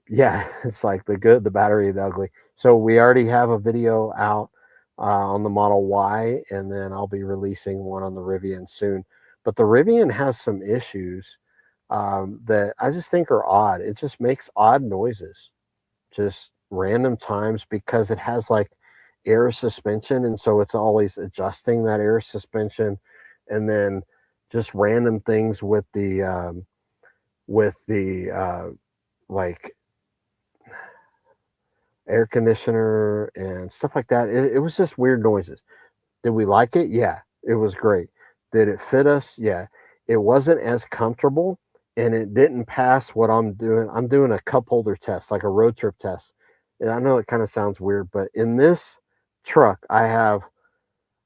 yeah, it's like the good, the battery, the ugly. So we already have a video out on the Model Y, and then I'll be releasing one on the Rivian soon. But the Rivian has some issues that I just think are odd. It just makes odd noises, just random times, because it has like air suspension, and so it's always adjusting that air suspension, and then just random things with the like air conditioner and stuff like that. It was just weird noises. Did we like it? Yeah, it was great. Did it fit us? Yeah. It wasn't as comfortable, and it didn't pass what I'm doing. I'm doing a cup holder test, like a road trip test. And I know it kind of sounds weird, but in this truck, I have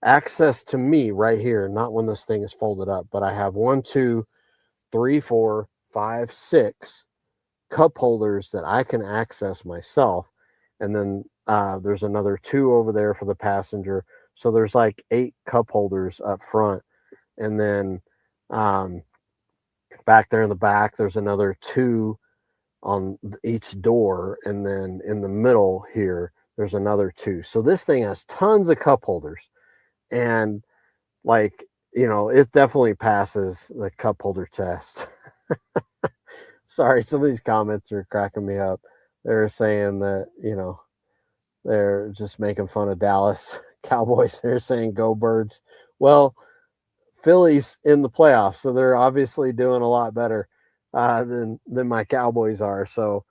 access to me right here, not when this thing is folded up, but I have 1, 2, 3, 4, 5, 6 cup holders that I can access myself. And then there's another 2 over there for the passenger. So there's like 8 cup holders up front. And then um, back there in the back, there's another 2 on each door. And then in the middle here, there's another 2. So this thing has tons of cup holders. And like, it definitely passes the cup holder test. Sorry, some of these comments are cracking me up. They're saying that, they're just making fun of Dallas Cowboys. They're saying go Birds. Well, Philly's in the playoffs, so they're obviously doing a lot better than my Cowboys are. So,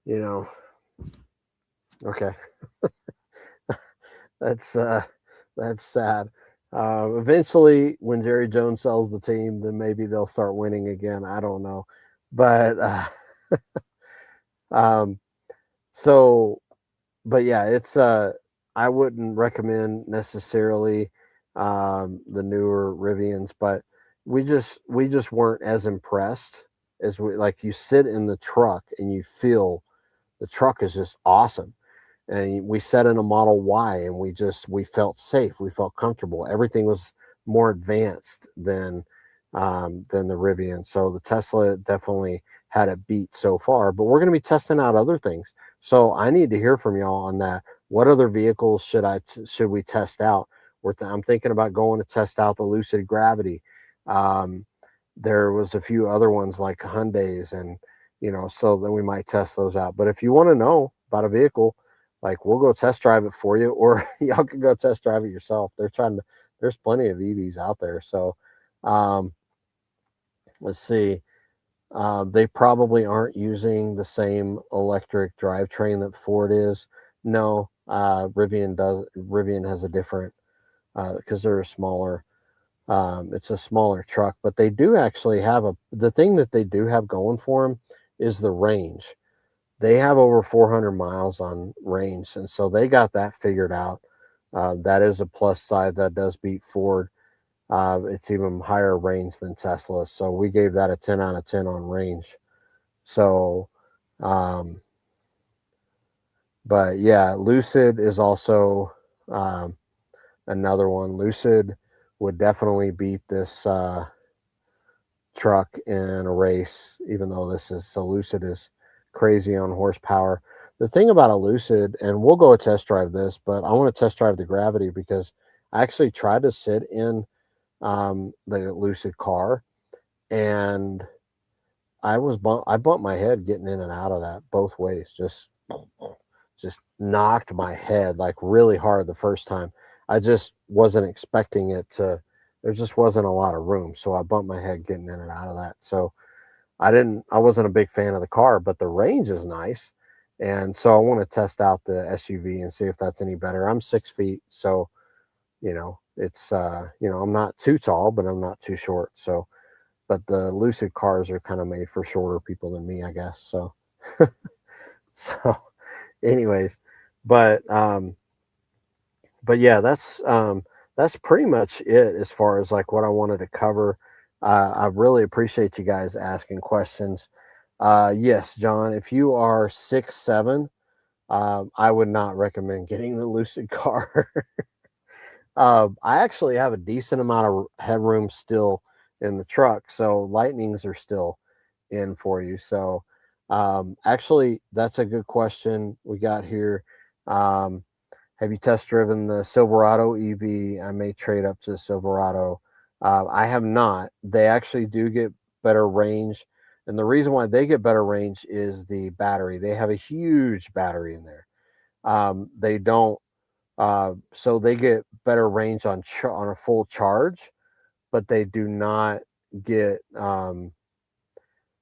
okay, that's sad. Eventually, when Jerry Jones sells the team, then maybe they'll start winning again. I don't know, but um, so, but yeah, it's I wouldn't recommend necessarily the newer Rivians, but we just weren't as impressed as we like. You sit in the truck and you feel the truck is just awesome. And we sat in a Model Y and we felt safe, we felt comfortable. Everything was more advanced than the Rivian. So the Tesla definitely had it beat so far. But we're going to be testing out other things. So I need to hear from y'all on that. What other vehicles should we test out? I'm thinking about going to test out the Lucid Gravity. Um, there was a few other ones like Hyundai's, and so then we might test those out. But if you want to know about a vehicle, like we'll go test drive it for you, or y'all can go test drive it yourself. There's plenty of EVs out there. So um, let's see. They probably aren't using the same electric drivetrain that Ford is. No, Rivian does. Rivian has a different because they're a smaller. It's a smaller truck, but they do actually have the thing that they do have going for them is the range. They have over 400 miles on range, and so they got that figured out. That is a plus side. That does beat Ford. It's even higher range than Tesla, so we gave that a 10 out of 10 on range. So, um, but yeah, Lucid is also another one. Lucid would definitely beat this truck in a race, even though Lucid is crazy on horsepower. The thing about a Lucid, and we'll go test drive this, but I want to test drive the Gravity because I actually tried to sit in the Lucid car, and I bumped my head getting in and out of that both ways. Just knocked my head like really hard the first time. I just wasn't expecting it to. There just wasn't a lot of room, so I bumped my head getting in and out of that. So I wasn't a big fan of the car, but the range is nice. And so I want to test out the SUV and see if that's any better. I'm 6 feet, so it's I'm not too tall, but I'm not too short. So, but the Lucid cars are kind of made for shorter people than me, I guess. So, so anyways, but yeah, that's pretty much it as far as like what I wanted to cover. I really appreciate you guys asking questions. Yes, John, if you are 6'7", I would not recommend getting the Lucid car. I actually have a decent amount of headroom still in the truck, so lightnings are still in for you. So, actually, that's a good question we got here. Um, have you test driven the Silverado EV? I may trade up to the Silverado. I have not. They actually do get better range. And the reason why they get better range is the battery. They have a huge battery in there. They don't, so they get better range on a full charge, but get, um,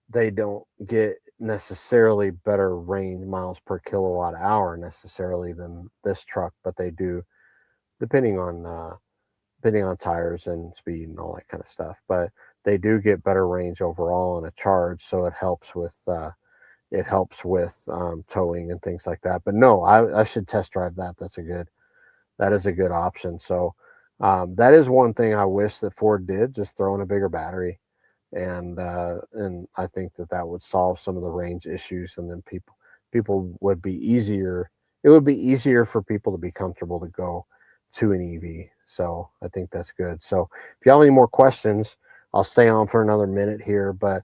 they don't get necessarily better range miles per kilowatt hour necessarily than this truck, but they do depending on tires and speed and all that kind of stuff. But they do get better range overall on a charge, so it helps with towing and things like that. But no, I should test drive that. That is a good option. So that is one thing I wish that Ford did, just throw in a bigger battery, and I think that would solve some of the range issues, and then people would be easier. It would be easier for people to be comfortable to go to an EV. So I think that's good. So if you have any more questions, I'll stay on for another minute here. But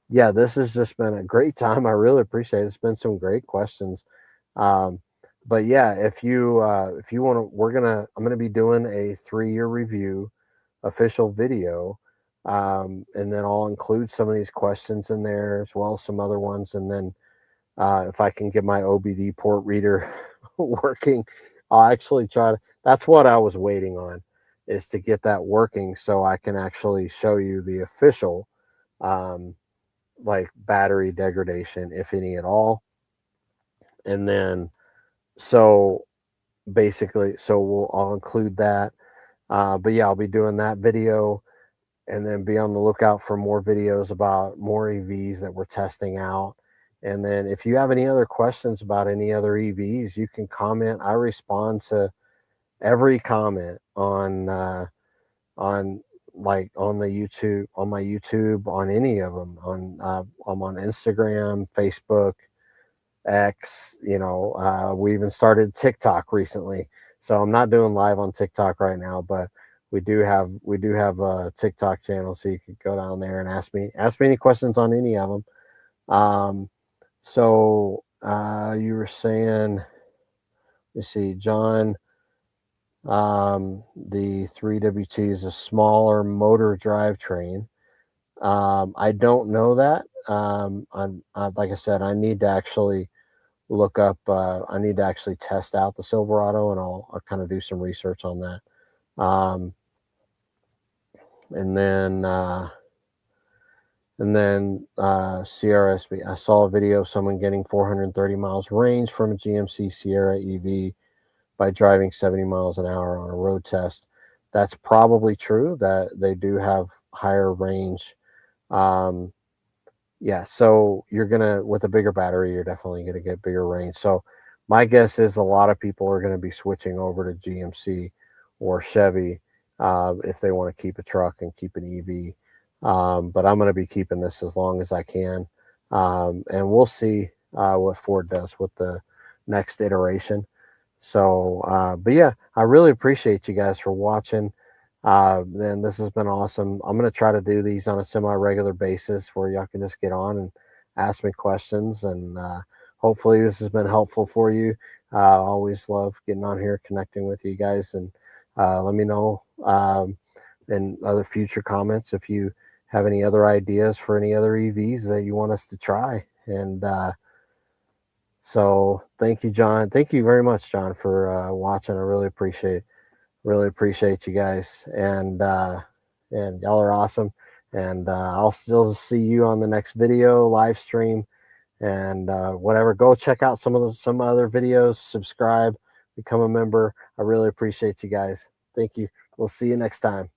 yeah, this has just been a great time. I really appreciate it. It's been some great questions. Um, but yeah, if you want to, I'm gonna be doing a 3-year review official video, and then I'll include some of these questions in there as well as some other ones, and then if I can get my OBD port reader working, I'll actually try to. That's what I was waiting on, is to get that working so I can actually show you the official, um, like battery degradation, if any at all, and then so basically, I'll include that. But yeah, I'll be doing that video, and then be on the lookout for more videos about more EVs that we're testing out. And then if you have any other questions about any other EVs, you can comment. I respond to every comment on like on the YouTube, on my YouTube, on any of them, on I'm on Instagram, Facebook, X. We even started TikTok recently, so I'm not doing live on TikTok right now, but we do have a TikTok channel, so you could go down there and ask me any questions on any of them. So you were saying, you see, John, the 3WT is a smaller motor drivetrain. I don't know that. Like I said, I need to actually look up. I need to actually test out the Silverado, and I'll kind of do some research on that. And then CRSB. I saw a video of someone getting 430 miles range from a GMC Sierra EV by driving 70 miles an hour on a road test. That's probably true, that they do have higher range. Yeah, so with a bigger battery, you're definitely gonna get bigger range. So my guess is a lot of people are gonna be switching over to GMC or Chevy if they want to keep a truck and keep an EV. But I'm gonna be keeping this as long as I can, and we'll see what Ford does with the next iteration. So, but yeah, I really appreciate you guys for watching. Then this has been awesome. I'm going to try to do these on a semi-regular basis where y'all can just get on and ask me questions. And hopefully this has been helpful for you. I always love getting on here, connecting with you guys. And let me know in other future comments if you have any other ideas for any other EVs that you want us to try. And so thank you, John. Thank you very much, John, for watching. I really appreciate you guys, and y'all are awesome. And I'll still see you on the next video live stream, and whatever. Go check out some other videos. Subscribe, become a member. I really appreciate you guys. Thank you. We'll see you next time.